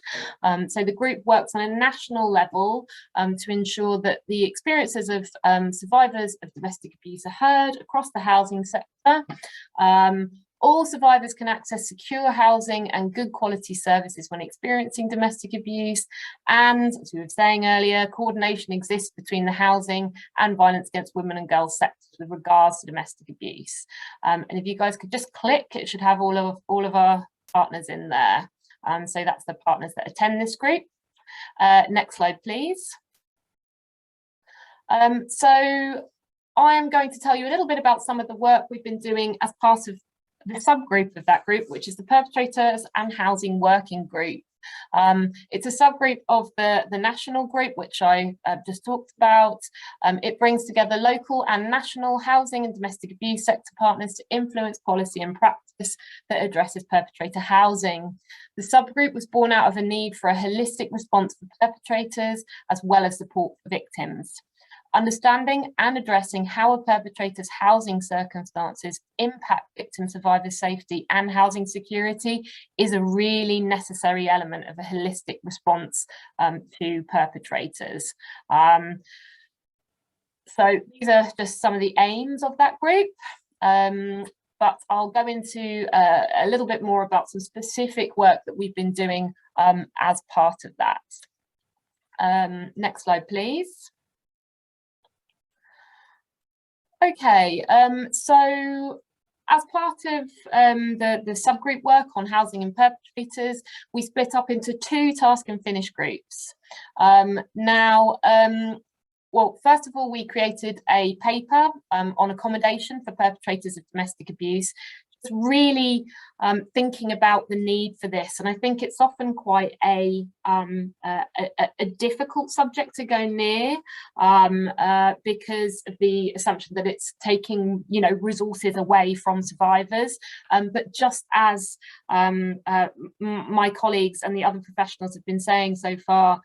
So the group works on a national level to ensure that the experiences of survivors of domestic abuse are heard across the housing sector. All survivors can access secure housing and good quality services when experiencing domestic abuse. And as we were saying earlier, coordination exists between the housing and violence against women and girls sectors with regards to domestic abuse. And if you guys could just click, it should have all of our partners in there. So that's the partners that attend this group. Next slide, please. So I'm going to tell you a little bit about some of the work we've been doing as part of the subgroup of that group, which is the Perpetrators and Housing Working Group. It's a subgroup of the national group, which I just talked about. It brings together local and national housing and domestic abuse sector partners to influence policy and practice that addresses perpetrator housing. The subgroup was born out of a need for a holistic response for perpetrators as well as support for victims. Understanding and addressing how a perpetrator's housing circumstances impact victim survivor safety and housing security is a really necessary element of a holistic response to perpetrators. So these are just some of the aims of that group, but I'll go into a little bit more about some specific work that we've been doing as part of that. Next slide, please. Okay, so as part of the subgroup work on housing and perpetrators, we split up into two task and finish groups. Well, first of all, we created a paper on accommodation for perpetrators of domestic abuse, just really thinking about the need for this. And I think it's often quite a difficult subject to go near because of the assumption that it's taking, resources away from survivors. But just as my colleagues and the other professionals have been saying so far,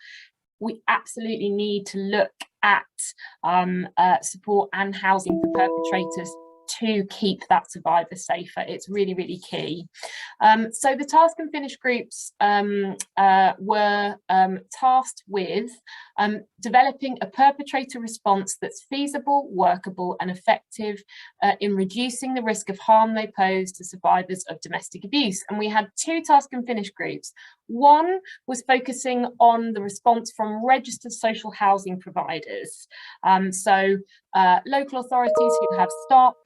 we absolutely need to look at support and housing for perpetrators to keep that survivor safer. It's really, really key. So the task and finish groups were tasked with developing a perpetrator response that's feasible, workable and effective in reducing the risk of harm they pose to survivors of domestic abuse. And we had 2 task and finish groups. One was focusing on the response from registered social housing providers. Local authorities who have stock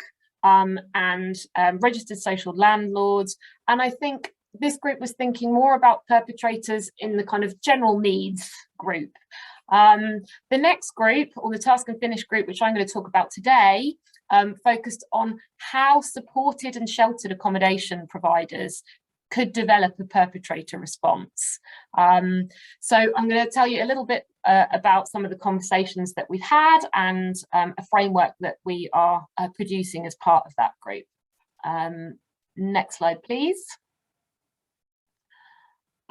and registered social landlords. And I think this group was thinking more about perpetrators in the kind of general needs group. The next group, or the task and finish group, which I'm going to talk about today, focused on how supported and sheltered accommodation providers could develop a perpetrator response. So I'm going to tell you a little bit about some of the conversations that we've had and a framework that we are producing as part of that group. Next slide, please.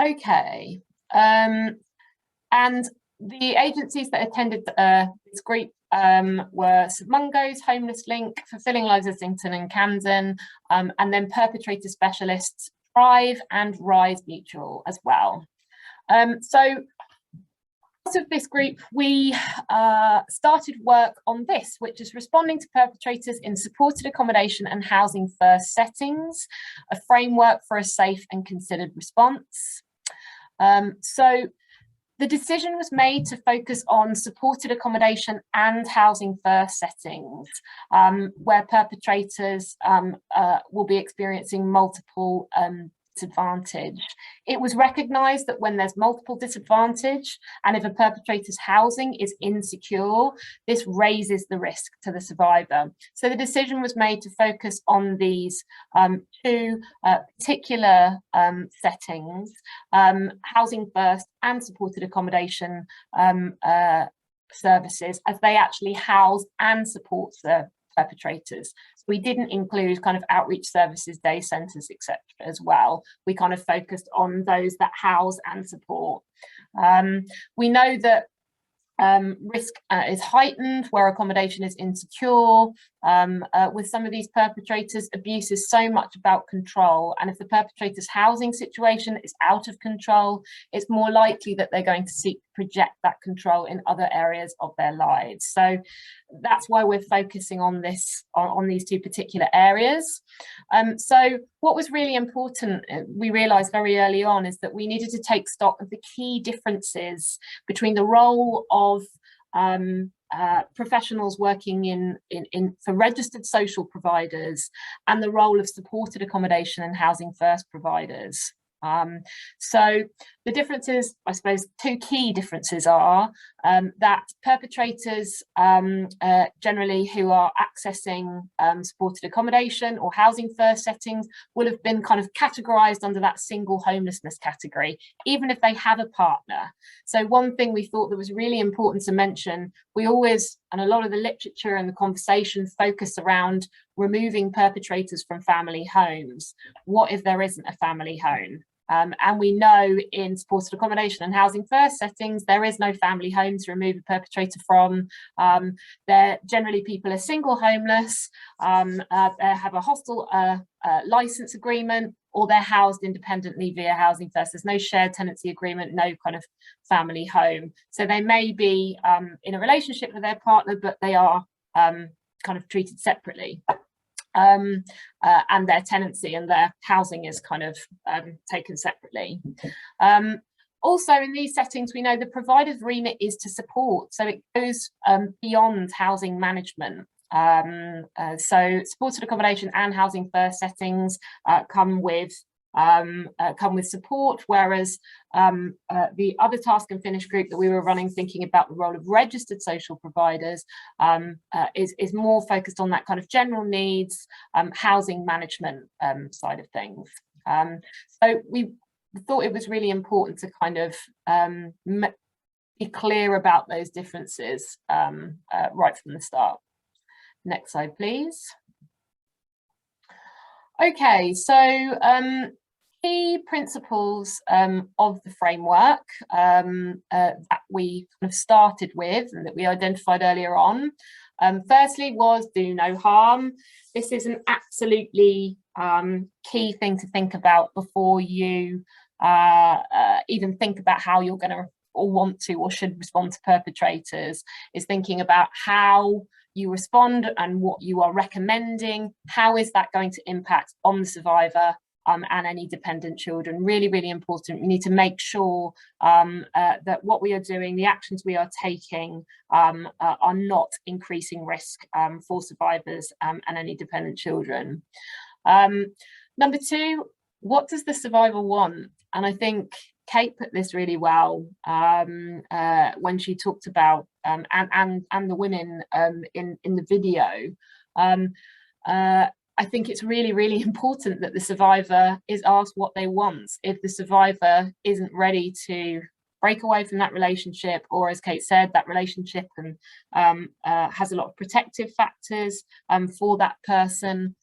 Okay, and the agencies that attended this group were Mungo's, Homeless Link, Fulfilling Lives Islington and Camden, and then perpetrator specialists Thrive and Rise Mutual as well. So part of this group, we started work on this, which is responding to perpetrators in supported accommodation and housing first settings, a framework for a safe and considered response. So the decision was made to focus on supported accommodation and housing first settings, where perpetrators will be experiencing multiple disadvantage. It was recognised that when there's multiple disadvantage, and if a perpetrator's housing is insecure, this raises the risk to the survivor. So the decision was made to focus on these 2 particular settings, housing first and supported accommodation services, as they actually house and support the perpetrators. So we didn't include kind of outreach services, day centres, etc. as well. We kind of focused on those that house and support. We know that risk is heightened where accommodation is insecure. With some of these perpetrators, abuse is so much about control, and if the perpetrator's housing situation is out of control, it's more likely that they're going to seek to project that control in other areas of their lives. So that's why we're focusing on this, on these 2 particular areas. So what was really important, we realised very early on, is that we needed to take stock of the key differences between the role of professionals working for registered social providers and the role of supported accommodation and housing first providers. So the differences, I suppose 2 key differences are that perpetrators generally who are accessing supported accommodation or housing first settings will have been kind of categorised under that single homelessness category, even if they have a partner. So one thing we thought that was really important to mention, we always, and a lot of the literature and the conversation focus around removing perpetrators from family homes. What if there isn't a family home? And we know in supported accommodation and housing first settings, there is no family home to remove a perpetrator from. They're generally people are single homeless, they have a hostel license agreement, or they're housed independently via housing first. There's no shared tenancy agreement, no kind of family home. So they may be in a relationship with their partner, but they are kind of treated separately. And their tenancy and their housing is kind of taken separately. Also, in these settings, we know the provider's remit is to support, so it goes beyond housing management. So supported accommodation and housing first settings come with support, whereas the other task and finish group that we were running, thinking about the role of registered social providers, is more focused on that kind of general needs, housing management side of things. So we thought it was really important to kind of be clear about those differences right from the start. Next slide, please. Okay, so key principles of the framework that we kind of started with and that we identified earlier on, firstly was do no harm. This is an absolutely key thing to think about before you even think about how you're going to or want to or should respond to perpetrators, is thinking about how you respond and what you are recommending. How is that going to impact on the survivor and any dependent children? Really, really important. We need to make sure that what we are doing, the actions we are taking, are not increasing risk for survivors and any dependent children. Number two, what does the survivor want? And I think Kate put this really well when she talked about and the women in the video. I think it's really, really important that the survivor is asked what they want. If the survivor isn't ready to break away from that relationship, or as Kate said, that relationship and has a lot of protective factors for that person,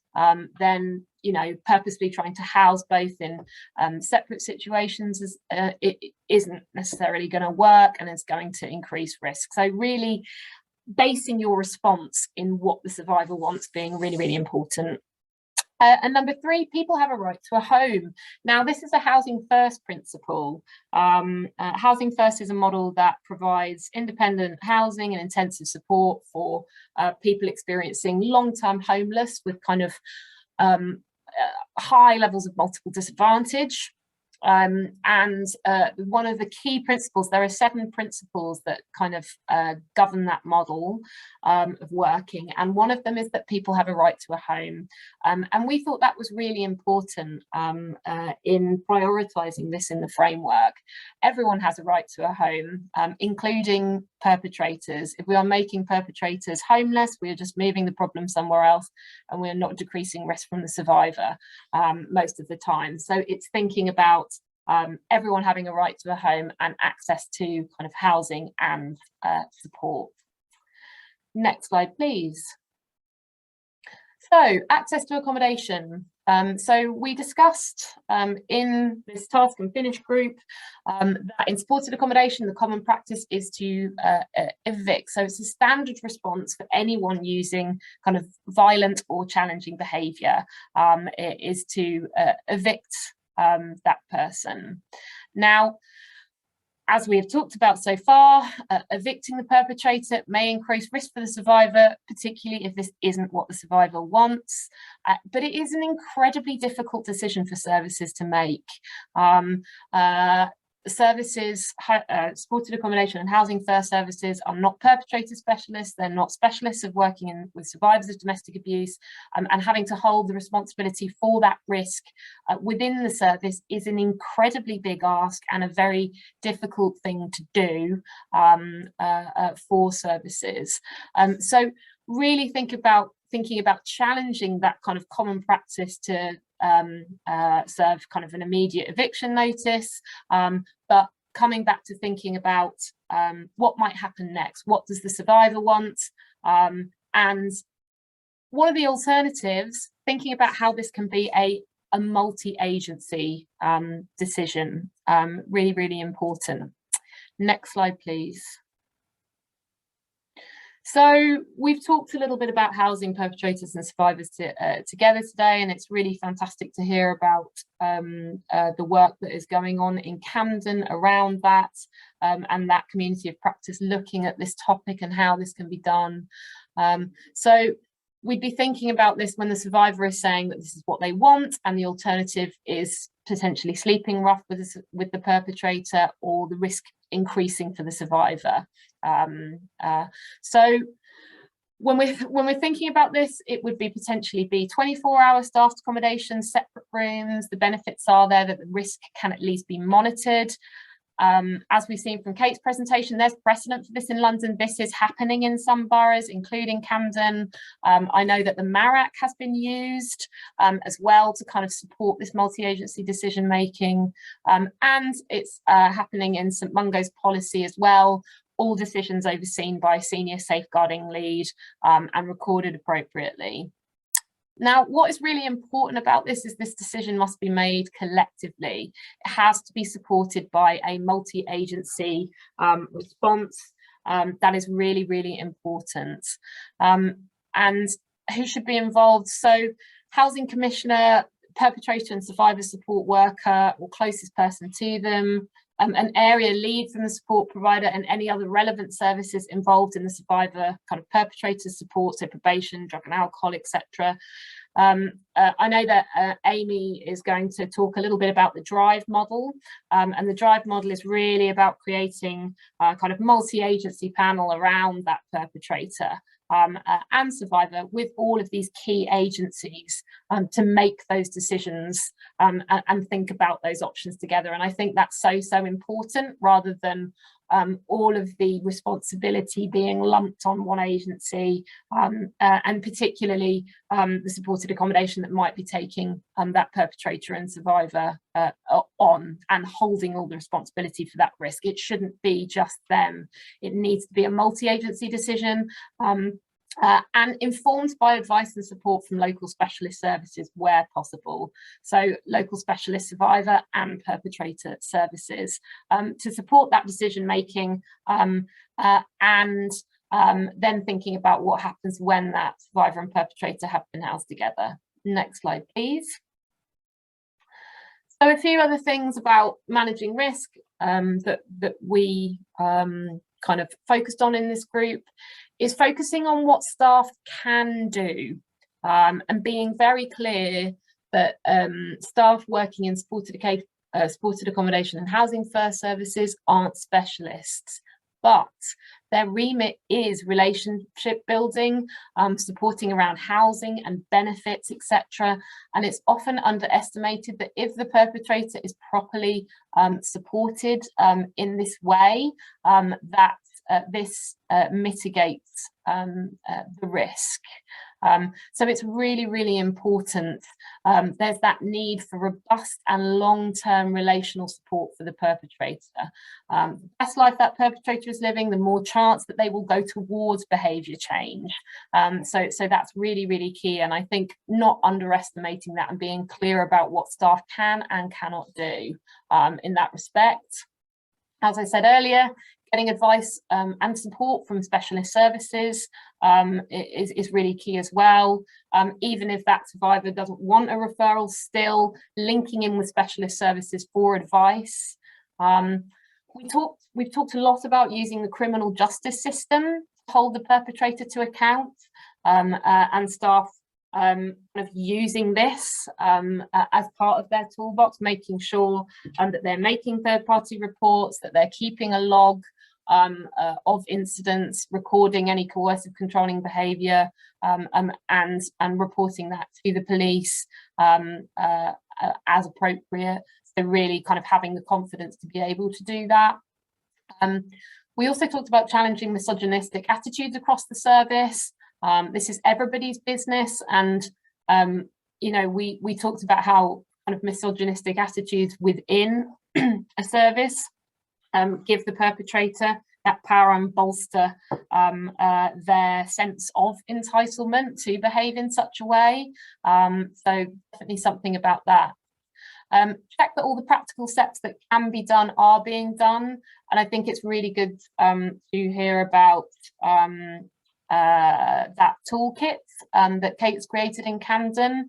then, you know, purposely trying to house both in separate situations it isn't necessarily going to work, and it's going to increase risk. So really basing your response in what the survivor wants being really, really important. And number three, people have a right to a home. Now, this is a housing first principle. Housing first is a model that provides independent housing and intensive support for people experiencing long-term homeless with kind of high levels of multiple disadvantage. And one of the key principles, there are 7 principles that kind of govern that model of working, and one of them is that people have a right to a home, and we thought that was really important in prioritising this in the framework. Everyone has a right to a home, including perpetrators. If we are making perpetrators homeless, we are just moving the problem somewhere else, and we're not decreasing risk from the survivor most of the time. So it's thinking about everyone having a right to a home and access to kind of housing and support. Next slide, please. So access to accommodation. So we discussed in this task and finish group that in supported accommodation, the common practice is to evict. So it's a standard response for anyone using kind of violent or challenging behaviour, is to evict that person. Now, as we have talked about so far, evicting the perpetrator may increase risk for the survivor, particularly if this isn't what the survivor wants. But it is an incredibly difficult decision for services to make. Services, supported accommodation and housing first services are not perpetrator specialists. They're not specialists of working with survivors of domestic abuse, and having to hold the responsibility for that risk within the service is an incredibly big ask and a very difficult thing to do for services. So really thinking about challenging that kind of common practice to serve kind of an immediate eviction notice, but coming back to thinking about what might happen next. What does the survivor want, and what are the alternatives? Thinking about how this can be a multi-agency decision, really, really important. Next slide, please. So we've talked a little bit about housing perpetrators and survivors together today, and it's really fantastic to hear about the work that is going on in Camden around that, and that community of practice looking at this topic and how this can be done. So we'd be thinking about this when the survivor is saying that this is what they want, and the alternative is potentially sleeping rough with the perpetrator, or the risk increasing for the survivor. So when we're thinking about this, it would be potentially be 24-hour staffed accommodation, separate rooms. The benefits are there that the risk can at least be monitored. As we've seen from Kate's presentation, there's precedent for this in London. This is happening in some boroughs, including Camden. I know that the MARAC has been used as well to kind of support this multi-agency decision making, and it's happening in St Mungo's policy as well. All decisions overseen by a senior safeguarding lead and recorded appropriately. Now, what is really important about this is this decision must be made collectively. It has to be supported by a multi-agency response. That is really, really important. And who should be involved? So Housing Commissioner, perpetrator and survivor support worker or closest person to them, an area lead from the support provider, and any other relevant services involved in the survivor kind of perpetrator support, so probation, drug and alcohol, etc. I know that Amy is going to talk a little bit about the DRIVE model, and the DRIVE model is really about creating a kind of multi-agency panel around that perpetrator and survivor, with all of these key agencies to make those decisions and think about those options together. And I think that's so important, rather than all of the responsibility being lumped on one agency, and particularly the supported accommodation that might be taking that perpetrator and survivor on and holding all the responsibility for that risk. It shouldn't be just them. It needs to be a multi-agency decision, and informed by advice and support from local specialist services where possible. So local specialist survivor and perpetrator services to support that decision making, and then thinking about what happens when that survivor and perpetrator have been housed together. Next slide, please. So a few other things about managing risk that we kind of focused on in this group is focusing on what staff can do, and being very clear that staff working in supported accommodation and housing first services aren't specialists, but their remit is relationship building, supporting around housing and benefits, etc. And it's often underestimated that if the perpetrator is properly supported in this way, that this mitigates the risk. So it's really, really important. There's that need for robust and long-term relational support for the perpetrator. The best life that perpetrator is living, the more chance that they will go towards behaviour change. So that's really, really key. And I think not underestimating that and being clear about what staff can and cannot do in that respect. As I said earlier, getting advice and support from specialist services is really key as well. Even if that survivor doesn't want a referral, still linking in with specialist services for advice. We've talked a lot about using the criminal justice system to hold the perpetrator to account, and staff kind of using this as part of their toolbox, making sure that they're making third-party reports, that they're keeping a log of incidents, recording any coercive controlling behaviour, and reporting that to the police as appropriate. So really kind of having the confidence to be able to do that. We also talked about challenging misogynistic attitudes across the service. This is everybody's business, and you know, we talked about how kind of misogynistic attitudes within a service give the perpetrator that power and bolster their sense of entitlement to behave in such a way. So definitely something about that. Check that all the practical steps that can be done are being done, and I think it's really good to hear about that toolkit that Kate's created in Camden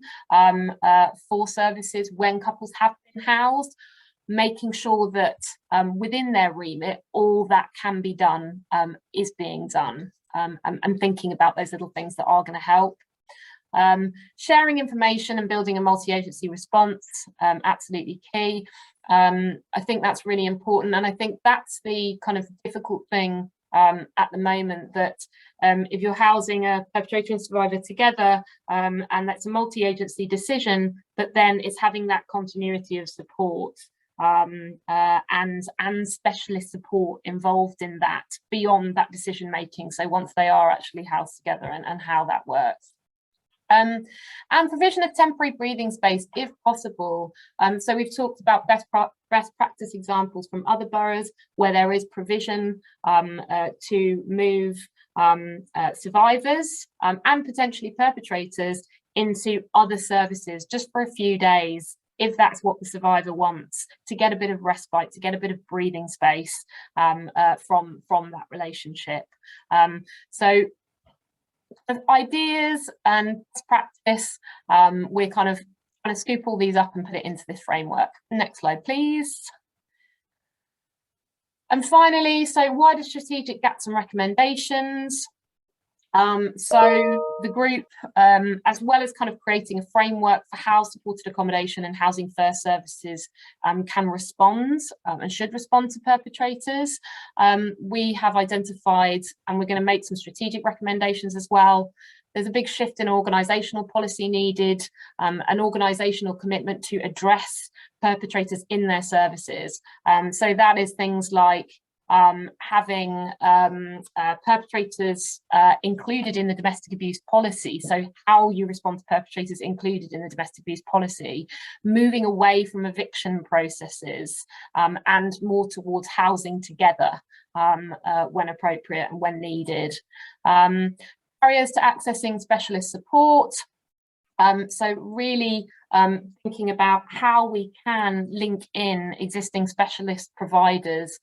for services when couples have been housed, making sure that within their remit all that can be done is being done, and thinking about those little things that are going to help. Sharing information and building a multi-agency response, absolutely key. I think that's really important, and I think that's the kind of difficult thing at the moment, that if you're housing a perpetrator and survivor together, and that's a multi-agency decision, but then it's having that continuity of support and specialist support involved in that beyond that decision making. So once they are actually housed together, and how that works. And provision of temporary breathing space if possible. So we've talked about best practice examples from other boroughs where there is provision to move survivors and potentially perpetrators into other services just for a few days, if that's what the survivor wants, to get a bit of respite, to get a bit of breathing space from that relationship. So ideas and practice, we're kind of trying to scoop all these up and put it into this framework. Next slide, please. And finally, so wider strategic gaps and recommendations. So the group, as well as kind of creating a framework for how supported accommodation and housing first services can respond and should respond to perpetrators, we have identified, and we're going to make some strategic recommendations as well. There's a big shift in organisational policy needed, an organisational commitment to address perpetrators in their services. So that is things like having perpetrators included in the domestic abuse policy. So how you respond to perpetrators included in the domestic abuse policy, moving away from eviction processes and more towards housing together when appropriate and when needed. Barriers to accessing specialist support. So really thinking about how we can link in existing specialist providers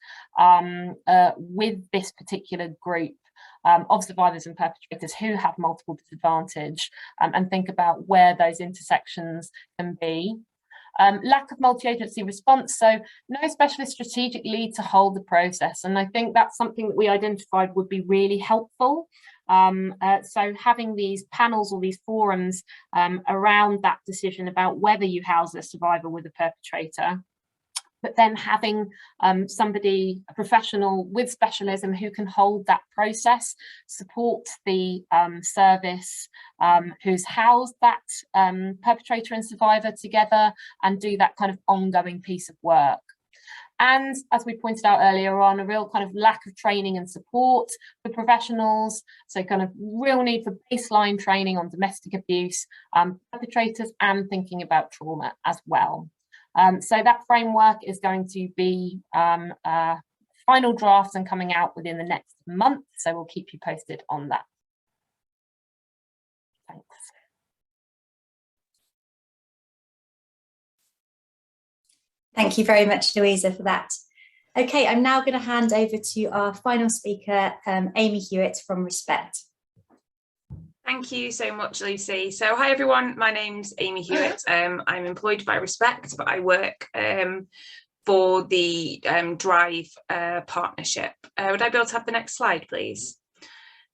with this particular group of survivors and perpetrators who have multiple disadvantage, and think about where those intersections can be. Lack of multi-agency response, so no specialist strategic lead to hold the process, and I think that's something that we identified would be really helpful. So having these panels or these forums around that decision about whether you house a survivor with a perpetrator, but then having somebody, a professional with specialism who can hold that process, support the service who's housed that perpetrator and survivor together, and do that kind of ongoing piece of work. And as we pointed out earlier on, a real kind of lack of training and support for professionals. So kind of real need for baseline training on domestic abuse, perpetrators, and thinking about trauma as well. So that framework is going to be final drafts and coming out within the next month. So we'll keep you posted on that. Thanks. Thank you very much, Louisa, for that. Okay, I'm now going to hand over to our final speaker, Amy Hewitt from Respect. Thank you so much, Lucy. So hi everyone, my name's Amy Hewitt. I'm employed by Respect, but I work for the Drive partnership. Would I be able to have the next slide, please?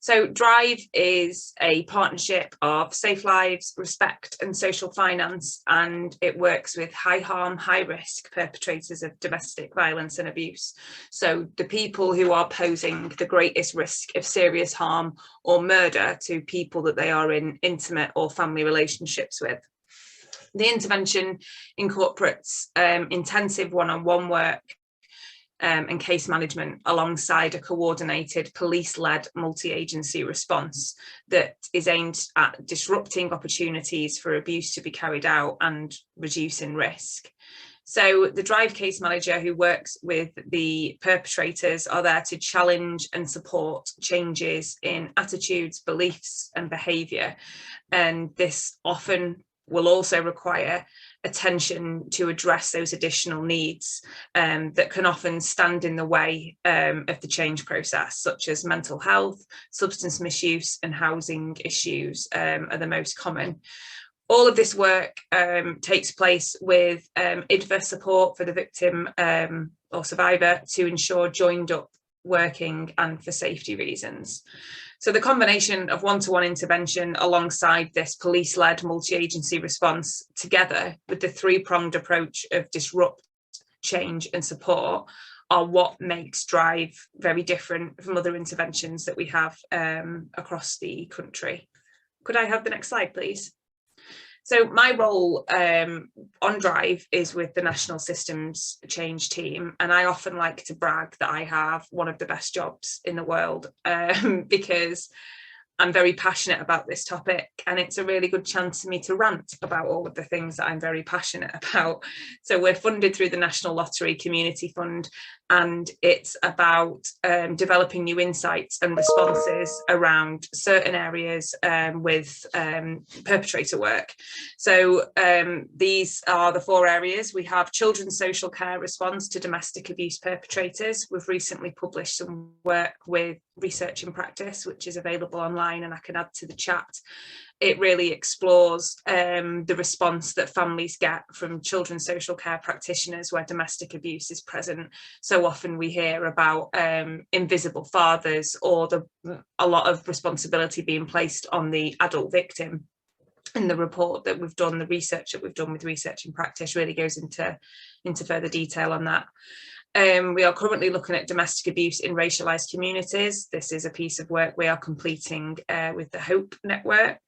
So Drive is a partnership of Safe Lives, Respect and Social Finance, and it works with high harm, high risk perpetrators of domestic violence and abuse. So the people who are posing the greatest risk of serious harm or murder to people that they are in intimate or family relationships with. The intervention incorporates intensive one-on-one work and case management alongside a coordinated police-led multi-agency response that is aimed at disrupting opportunities for abuse to be carried out and reducing risk. So the Drive case manager who works with the perpetrators are there to challenge and support changes in attitudes, beliefs and behaviour, and this often will also require attention to address those additional needs that can often stand in the way of the change process, such as mental health, substance misuse and housing issues are the most common. All of this work takes place with IDVA support for the victim or survivor to ensure joined up working and for safety reasons. So the combination of one-to-one intervention alongside this police-led multi-agency response together with the three-pronged approach of disrupt, change and support are what makes Drive very different from other interventions that we have across the country. Could I have the next slide, please? So my role on Drive is with the National Systems Change team, and I often like to brag that I have one of the best jobs in the world because I'm very passionate about this topic, and it's a really good chance for me to rant about all of the things that I'm very passionate about. So we're funded through the National Lottery Community Fund, and it's about developing new insights and responses around certain areas with perpetrator work. So these are the 4 areas. We have children's social care response to domestic abuse perpetrators. We've recently published some work with Research in Practice, which is available online, and I can add to the chat. It really explores the response that families get from children's social care practitioners where domestic abuse is present. So often we hear about invisible fathers, or a lot of responsibility being placed on the adult victim. In the report that we've done, the research that we've done with Research in Practice really goes into further detail on that. We are currently looking at domestic abuse in racialised communities. This is a piece of work we are completing with the HOPE network.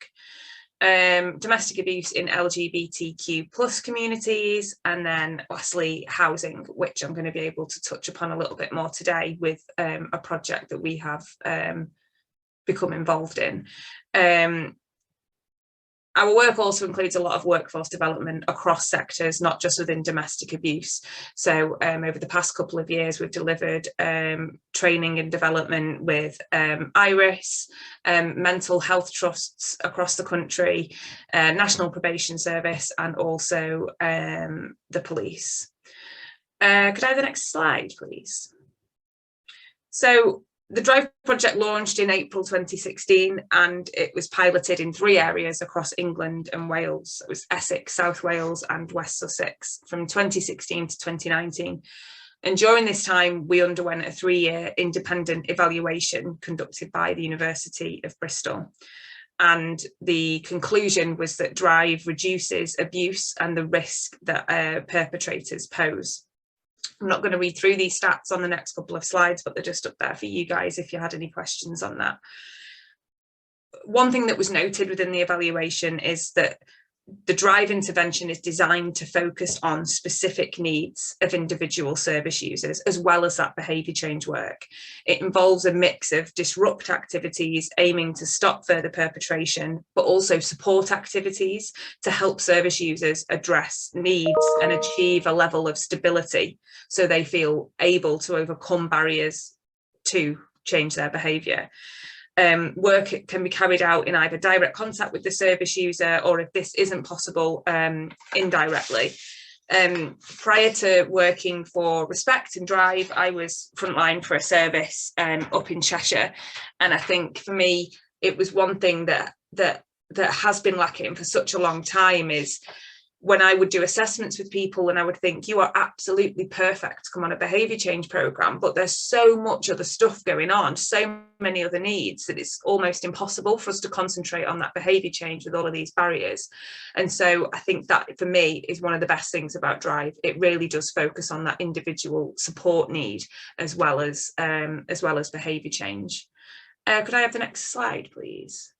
Domestic abuse in LGBTQ plus communities, and then lastly housing, which I'm going to be able to touch upon a little bit more today with a project that we have become involved in. Our work also includes a lot of workforce development across sectors, not just within domestic abuse. So over the past couple of years, we've delivered training and development with IRIS, mental health trusts across the country, National Probation Service, and also the police. Could I have the next slide, please? So the DRIVE project launched in April 2016, and it was piloted in 3 areas across England and Wales. It was Essex, South Wales and West Sussex from 2016 to 2019. And during this time, we underwent a 3-year independent evaluation conducted by the University of Bristol. And the conclusion was that DRIVE reduces abuse and the risk that perpetrators pose. I'm not going to read through these stats on the next couple of slides, but they're just up there for you guys if you had any questions on that. One thing that was noted within the evaluation is that the DRIVE intervention is designed to focus on specific needs of individual service users, as well as that behaviour change work. It involves a mix of disrupt activities aiming to stop further perpetration, but also support activities to help service users address needs and achieve a level of stability so they feel able to overcome barriers to change their behaviour. Work can be carried out in either direct contact with the service user, or if this isn't possible, indirectly. Prior to working for Respect and DRIVE, I was frontline for a service up in Cheshire, and I think for me it was one thing that has been lacking for such a long time is when I would do assessments with people and I would think, you are absolutely perfect to come on a behaviour change programme, but there's so much other stuff going on, so many other needs, that it's almost impossible for us to concentrate on that behaviour change with all of these barriers. And so I think that for me is one of the best things about DRIVE. It really does focus on that individual support need as well as behaviour change. Could I have the next slide, please?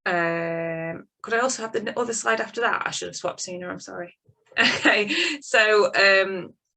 Could I also have the other slide after that? I should have swapped sooner, I'm sorry. Okay, so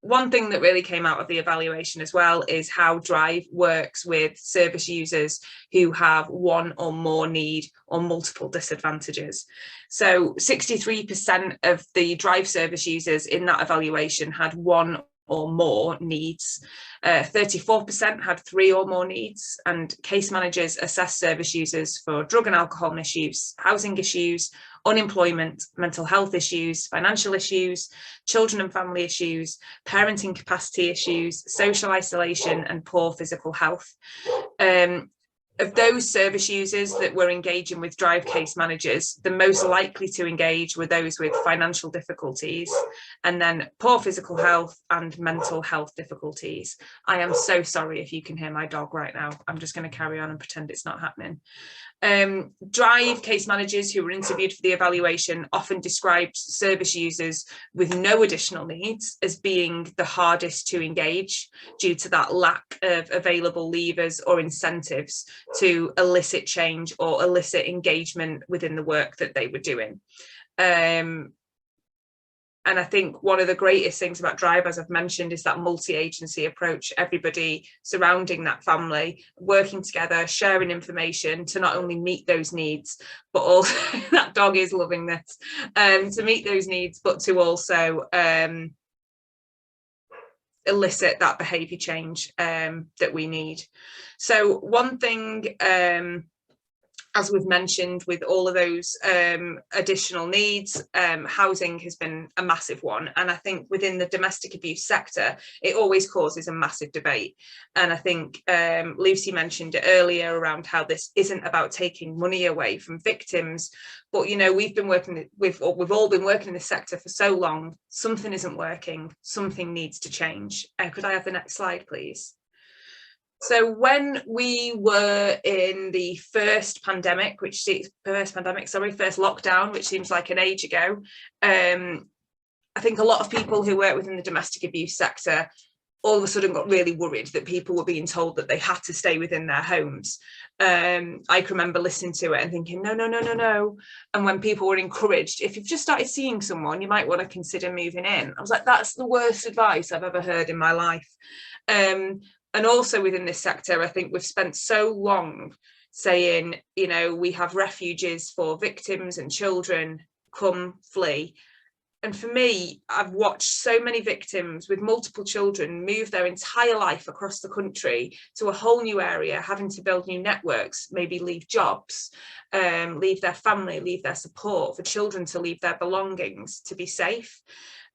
one thing that really came out of the evaluation as well is how DRIVE works with service users who have one or more need or multiple disadvantages. So 63% of the DRIVE service users in that evaluation had one or more needs. 34% had 3 or more needs, and case managers assess service users for drug and alcohol misuse, housing issues, unemployment, mental health issues, financial issues, children and family issues, parenting capacity issues, social isolation, and poor physical health. Of those service users that were engaging with DRIVE case managers, the most likely to engage were those with financial difficulties, and then poor physical health and mental health difficulties. I am so sorry if you can hear my dog right now. I'm just going to carry on and pretend it's not happening. DRIVE case managers who were interviewed for the evaluation often described service users with no additional needs as being the hardest to engage due to that lack of available levers or incentives to elicit change or elicit engagement within the work that they were doing. I think one of the greatest things about Drive, as I've mentioned, is that multi-agency approach, everybody surrounding that family, working together, sharing information to not only meet those needs, but also, that dog is loving this, to meet those needs, but to also elicit that behaviour change that we need. So one thing, as we've mentioned, with all of those additional needs, housing has been a massive one. And I think within the domestic abuse sector, it always causes a massive debate. And I think Lucy mentioned it earlier around how this isn't about taking money away from victims. But, you know, we've all been working in this sector for so long, something isn't working, something needs to change. Could I have the next slide, please? So when we were in the first lockdown, which seems like an age ago, I think a lot of people who work within the domestic abuse sector all of a sudden got really worried that people were being told that they had to stay within their homes. I can remember listening to it and thinking, no. And when people were encouraged, if you've just started seeing someone, you might want to consider moving in. I was like, that's the worst advice I've ever heard in my life. And also within this sector, I think we've spent so long saying, you know, we have refuges for victims and children, come flee. And for me, I've watched so many victims with multiple children move their entire life across the country to a whole new area, having to build new networks, maybe leave jobs, leave their family, leave their support, for children to leave their belongings to be safe.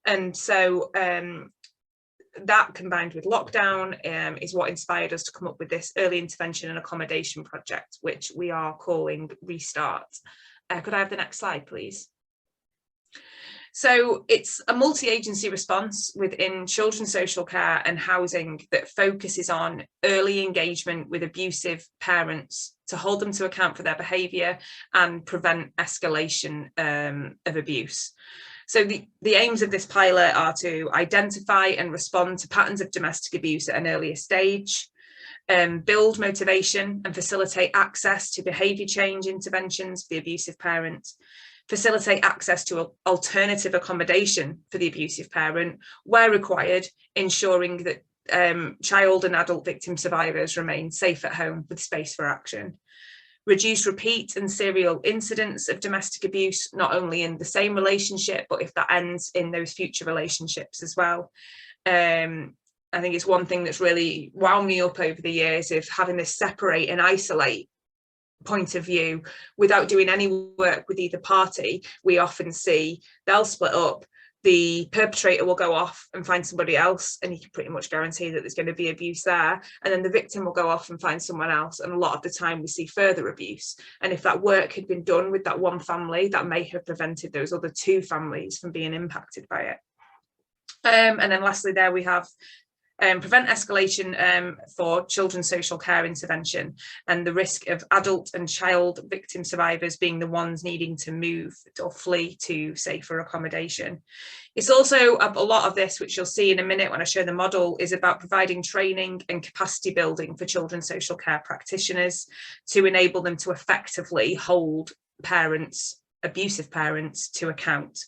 And so that, combined with lockdown, is what inspired us to come up with this early intervention and accommodation project, which we are calling Restart. Could I have the next slide, please? So it's a multi-agency response within children's social care and housing that focuses on early engagement with abusive parents to hold them to account for their behaviour and prevent escalation of abuse. So the aims of this pilot are to identify and respond to patterns of domestic abuse at an earlier stage, build motivation and facilitate access to behaviour change interventions for the abusive parent, facilitate access to alternative accommodation for the abusive parent where required, ensuring that child and adult victim survivors remain safe at home with space for action. Reduce repeat and serial incidents of domestic abuse, not only in the same relationship, but if that ends in those future relationships as well. I think it's one thing that's really wound me up over the years of having this separate and isolate point of view without doing any work with either party. We often see they'll split up, the perpetrator will go off and find somebody else, and you can pretty much guarantee that there's going to be abuse there, and then the victim will go off and find someone else, and a lot of the time we see further abuse. And if that work had been done with that one family, that may have prevented those other two families from being impacted by it. And then lastly there we have prevent escalation for children's social care intervention, and the risk of adult and child victim survivors being the ones needing to move or flee to safer accommodation. It's also a lot of this, which you'll see in a minute when I show the model, is about providing training and capacity building for children's social care practitioners to enable them to effectively hold parents, abusive parents, to account,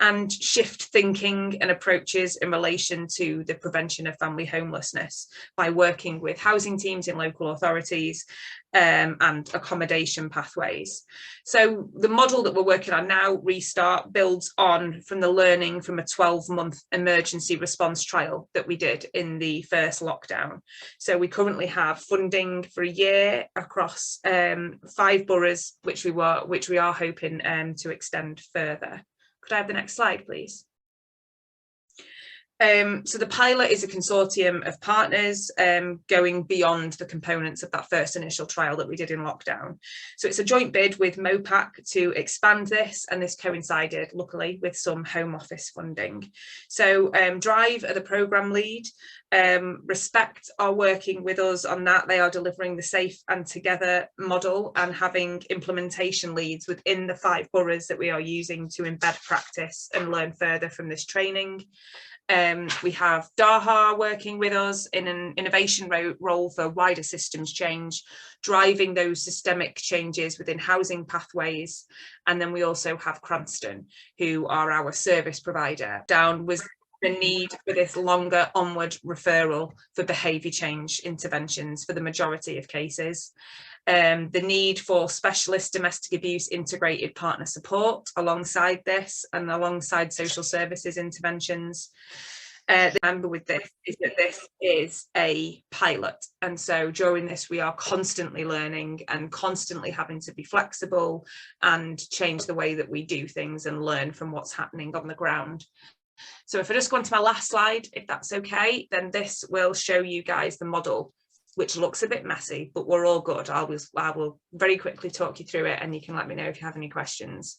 and shift thinking and approaches in relation to the prevention of family homelessness by working with housing teams in local authorities and accommodation pathways. So the model that we're working on now, Restart, builds on from the learning from a 12-month emergency response trial that we did in the first lockdown. So we currently have funding for a year across 5 boroughs, which we are hoping to extend further. Could I have the next slide, please? So the pilot is a consortium of partners going beyond the components of that first initial trial that we did in lockdown. So it's a joint bid with MOPAC to expand this, and this coincided, luckily, with some Home Office funding. So Drive are the programme lead. Respect are working with us on that. They are delivering the Safe and Together model and having implementation leads within the 5 boroughs that we are using to embed practice and learn further from this training. We have Daha working with us in an innovation role for wider systems change, driving those systemic changes within housing pathways. And then we also have Cranston, who are our service provider. Down was the need for this longer onward referral for behaviour change interventions for the majority of cases. The need for specialist domestic abuse integrated partner support alongside this and alongside social services interventions. The remember with this is that this is a pilot, and so during this we are constantly learning and constantly having to be flexible and change the way that we do things and learn from what's happening on the ground. So if I just go on to my last slide, if that's okay, then this will show you guys the model, which looks a bit messy, but we're all good. I will very quickly talk you through it and you can let me know if you have any questions.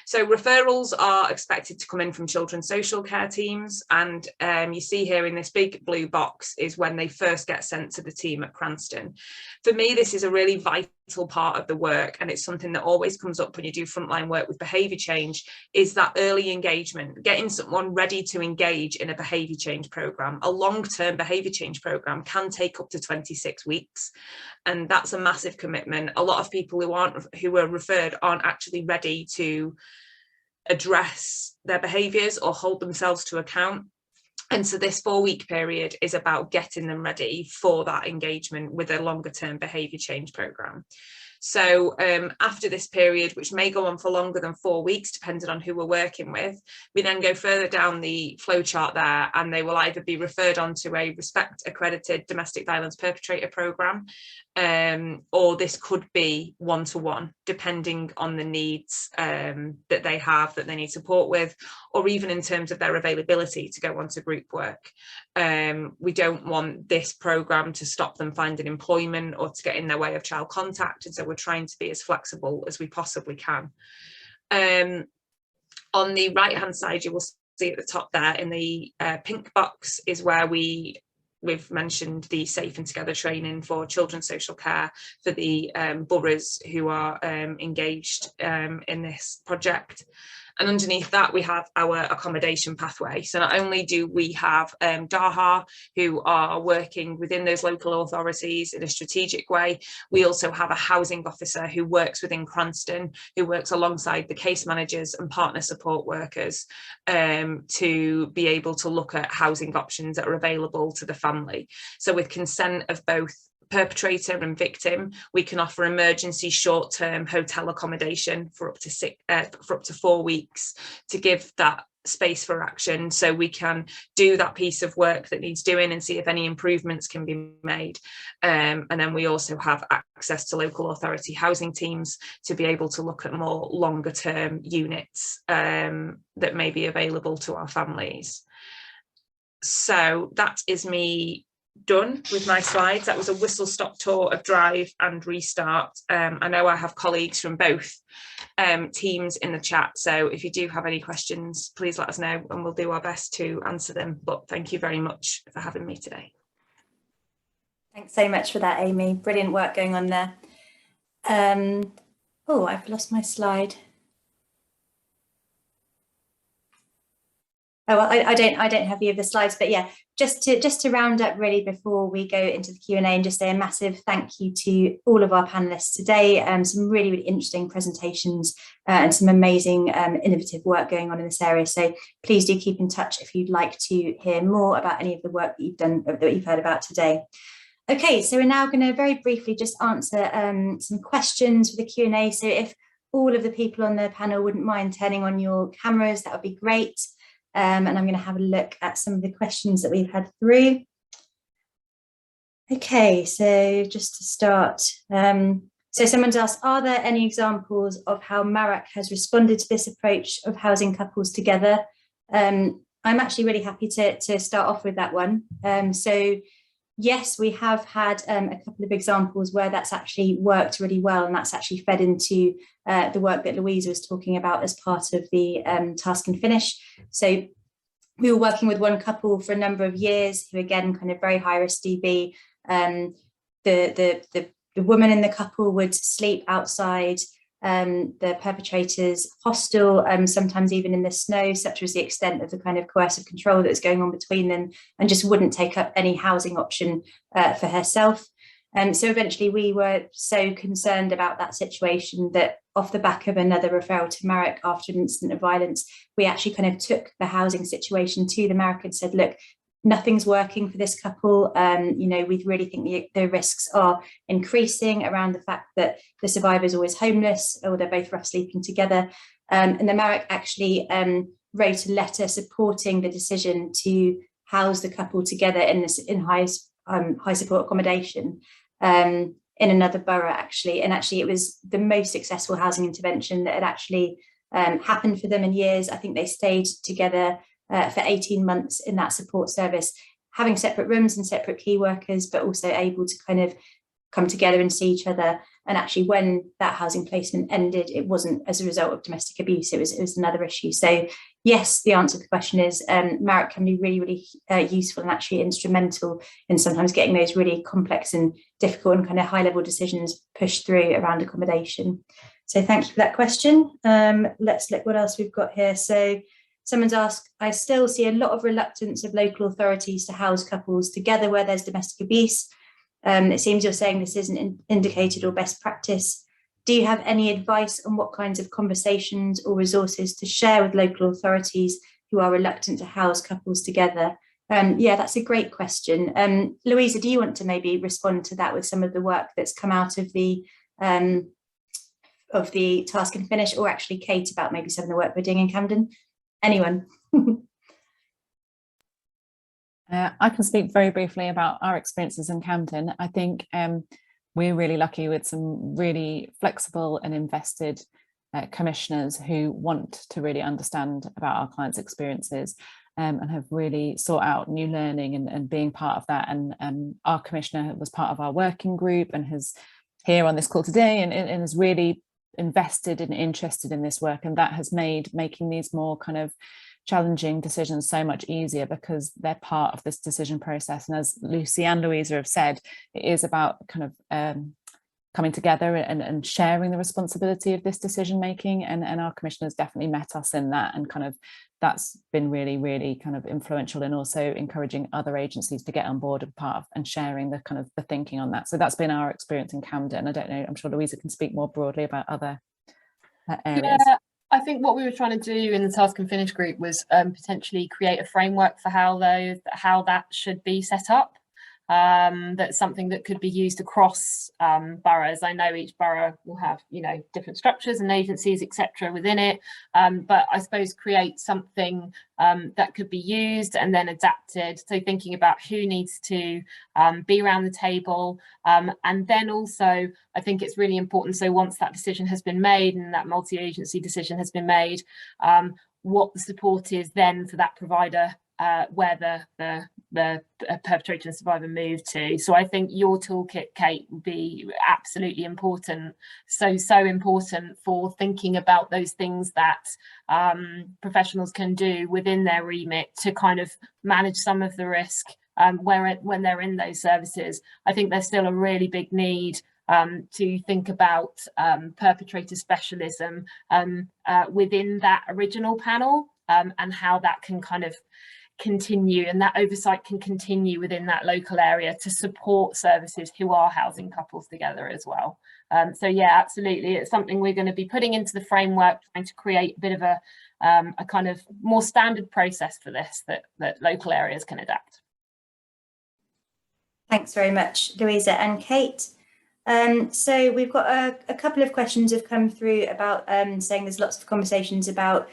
So referrals are expected to come in from children's social care teams, and you see here in this big blue box is when they first get sent to the team at Cranston. For me, this is a really vital part of the work, and it's something that always comes up when you do frontline work with behaviour change, is that early engagement, getting someone ready to engage in a behaviour change programme. A long-term behaviour change programme can take up to 26 weeks, and that's a massive commitment. A lot of people who are referred aren't actually ready to address their behaviours or hold themselves to account. And so this 4-week period is about getting them ready for that engagement with a longer term behaviour change programme. So after this period, which may go on for longer than 4 weeks, depending on who we're working with, we then go further down the flowchart there, and they will either be referred on to a Respect accredited domestic violence perpetrator programme, or this could be one-to-one, depending on the needs that they have, that they need support with, or even in terms of their availability to go on to group work. We don't want this programme to stop them finding employment or to get in their way of child contact, and so we're trying to be as flexible as we possibly can. On the right hand side, you will see at the top there in the pink box is where we've mentioned the Safe and Together training for children's social care for the boroughs who are engaged in this project. And underneath that, we have our accommodation pathway. So not only do we have Daha, who are working within those local authorities in a strategic way, we also have a housing officer who works within Cranston, who works alongside the case managers and partner support workers to be able to look at housing options that are available to the family. So with consent of both perpetrator and victim, we can offer emergency short-term hotel accommodation for up to 4 weeks to give that space for action, so we can do that piece of work that needs doing and see if any improvements can be made. And then we also have access to local authority housing teams to be able to look at more longer term units that may be available to our families. So that is me done with my slides. That was a whistle-stop tour of Drive and Restart. I know I have colleagues from both teams in the chat, so if you do have any questions, please let us know and we'll do our best to answer them. But thank you very much for having me today. Thanks so much for that, Amy. Brilliant work going on there. Oh, I've lost my slide. Oh, well, I don't have you of the slides, but yeah, just to round up really before we go into the Q&A, and just say a massive thank you to all of our panelists today. Some really, really interesting presentations and some amazing innovative work going on in this area. So please do keep in touch if you'd like to hear more about any of the work that you've done, that you've heard about today. Okay, so we're now going to very briefly just answer some questions for the Q&A. So if all of the people on the panel wouldn't mind turning on your cameras, that would be great. And I'm going to have a look at some of the questions that we've had through. Okay, so just to start, so someone's asked, are there any examples of how Marac has responded to this approach of housing couples together? I'm actually really happy to start off with that one. So yes, we have had a couple of examples where that's actually worked really well, and that's actually fed into the work that Louise was talking about as part of the task and finish. So we were working with one couple for a number of years who, again, kind of very high risk DB. The woman in the couple would sleep outside the perpetrators hostile, sometimes even in the snow, such was the extent of the kind of coercive control that was going on between them, and just wouldn't take up any housing option for herself. So eventually we were so concerned about that situation that off the back of another referral to Marek after an incident of violence, we actually kind of took the housing situation to the Marek and said, look, nothing's working for this couple. You know, we really think the risks are increasing around the fact that the survivor is always homeless, or they're both rough sleeping together. And the Marek actually wrote a letter supporting the decision to house the couple together in high support accommodation in another borough, actually. And actually it was the most successful housing intervention that had actually happened for them in years. I think they stayed together for 18 months in that support service, having separate rooms and separate key workers, but also able to kind of come together and see each other. And actually when that housing placement ended, it wasn't as a result of domestic abuse, it was another issue. So yes, the answer to the question is Marek can be really, really useful and actually instrumental in sometimes getting those really complex and difficult and kind of high level decisions pushed through around accommodation. So thank you for that question. Let's look what else we've got here. So someone's asked, I still see a lot of reluctance of local authorities to house couples together where there's domestic abuse. It seems you're saying this isn't indicated or best practice. Do you have any advice on what kinds of conversations or resources to share with local authorities who are reluctant to house couples together? Yeah, that's a great question. Louisa, do you want to maybe respond to that with some of the work that's come out of the task and finish, or actually Kate about maybe some of the work we're doing in Camden? Anyone? I can speak very briefly about our experiences in Camden. I think we're really lucky with some really flexible and invested commissioners who want to really understand about our clients' experiences and have really sought out new learning and being part of that. And our commissioner was part of our working group and has here on this call today and is really invested and interested in this work, and that has made making these more kind of challenging decisions so much easier because they're part of this decision process. And as Lucy and Louisa have said, it is about kind of coming together and sharing the responsibility of this decision making, and our commissioners definitely met us in that, and kind of that's been really, really kind of influential in also encouraging other agencies to get on board and part of and sharing the kind of the thinking on that. So that's been our experience in Camden. I don't know, I'm sure Louisa can speak more broadly about other areas. Yeah. I think what we were trying to do in the task and finish group was potentially create a framework for how that should be set up. That's something that could be used across boroughs. I know each borough will have, you know, different structures and agencies, etc. within it, but I suppose create something that could be used and then adapted. So thinking about who needs to be around the table, and then also I think it's really important. So once that decision has been made and that multi-agency decision has been made, what the support is then for that provider where the perpetrator and survivor move to. So I think your toolkit, Kate, will be absolutely important. So important for thinking about those things that professionals can do within their remit to kind of manage some of the risk when they're in those services. I think there's still a really big need to think about perpetrator specialism within that original panel, and how that can kind of continue, and that oversight can continue within that local area to support services who are housing couples together as well. So yeah, absolutely, it's something we're going to be putting into the framework, trying to create a bit of a kind of more standard process for this that local areas can adapt. Thanks very much, Louisa and Kate. So we've got a couple of questions have come through about saying there's lots of conversations about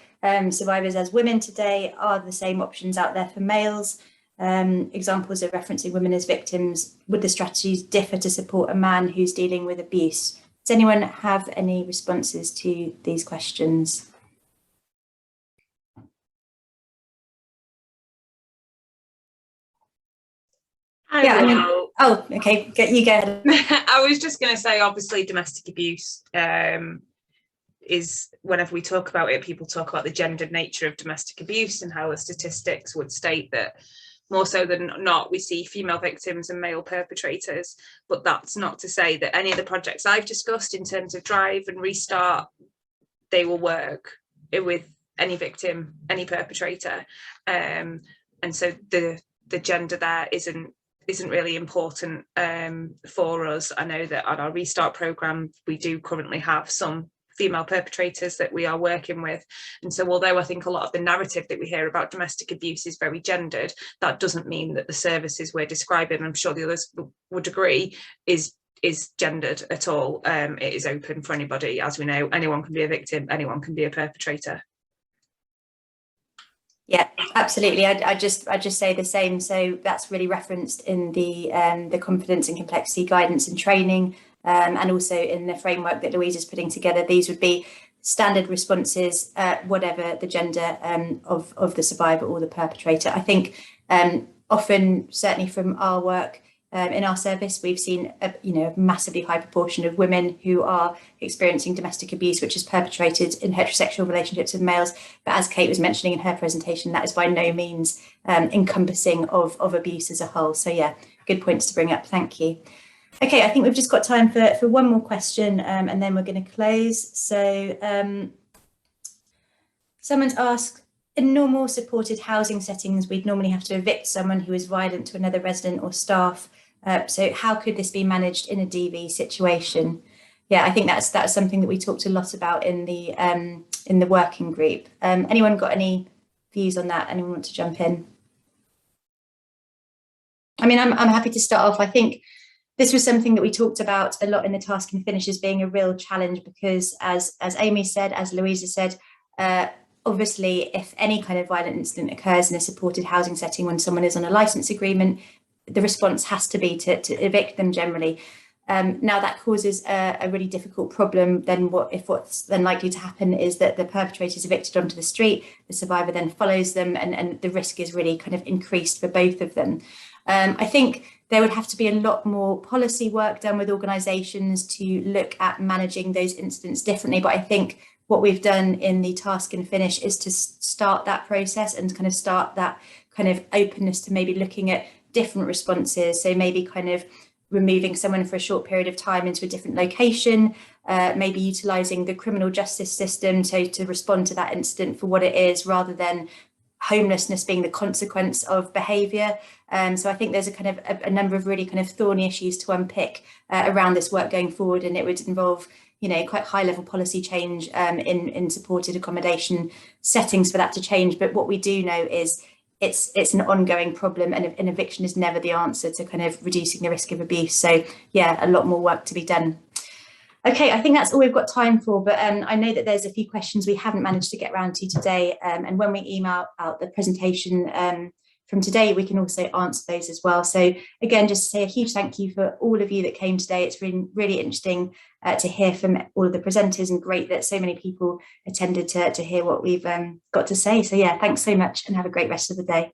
survivors as women today. Are the same options out there for males? Examples of referencing women as victims. Would the strategies differ to support a man who's dealing with abuse? Does anyone have any responses to these questions? Oh, okay, you go ahead. I was just going to say, obviously, domestic abuse is, whenever we talk about it, people talk about the gendered nature of domestic abuse and how the statistics would state that more so than not, we see female victims and male perpetrators. But that's not to say that any of the projects I've discussed in terms of Drive and Restart, they will work with any victim, any perpetrator. And so the gender there isn't really important for us. I know that on our Restart programme, we do currently have some female perpetrators that we are working with. And so although I think a lot of the narrative that we hear about domestic abuse is very gendered, that doesn't mean that the services we're describing, and I'm sure the others would agree, is gendered at all. It is open for anybody. As we know, anyone can be a victim, anyone can be a perpetrator. Yeah, absolutely. I just say the same. So that's really referenced in the confidence and complexity guidance and training, and also in the framework that Louise is putting together. These would be standard responses, whatever the gender of the survivor or the perpetrator. I think often, certainly from our work in our service, we've seen a massively high proportion of women who are experiencing domestic abuse, which is perpetrated in heterosexual relationships with males. But as Kate was mentioning in her presentation, that is by no means encompassing of abuse as a whole. So yeah, good points to bring up. Thank you. Okay, I think we've just got time for one more question, and then we're going to close. So someone's asked, in normal supported housing settings, we'd normally have to evict someone who is violent to another resident or staff. So how could this be managed in a DV situation? Yeah, I think that's something that we talked a lot about in the working group. Anyone got any views on that? Anyone want to jump in? I mean, I'm happy to start off. I think this was something that we talked about a lot in the task and finish as being a real challenge, because as Amy said, as Louisa said, obviously, if any kind of violent incident occurs in a supported housing setting when someone is on a licence agreement, the response has to be to evict them generally. Now that causes a really difficult problem. Then what's then likely to happen is that the perpetrator is evicted onto the street, the survivor then follows them, and the risk is really kind of increased for both of them. I think there would have to be a lot more policy work done with organisations to look at managing those incidents differently. But I think what we've done in the task and finish is to start that process and kind of start that kind of openness to maybe looking at different responses. So maybe kind of removing someone for a short period of time into a different location, maybe utilising the criminal justice system to respond to that incident for what it is, rather than homelessness being the consequence of behaviour. So I think there's a kind of a number of really kind of thorny issues to unpick around this work going forward, and it would involve quite high level policy change in supported accommodation settings for that to change. But what we do know is it's an ongoing problem, and an eviction is never the answer to kind of reducing the risk of abuse. So yeah, a lot more work to be done. Okay, I think that's all we've got time for, but I know that there's a few questions we haven't managed to get around to today, and when we email out the presentation from today, we can also answer those as well. So again, just to say a huge thank you for all of you that came today. It's been really interesting to hear from all of the presenters, and great that so many people attended to hear what we've got to say. So yeah, thanks so much and have a great rest of the day.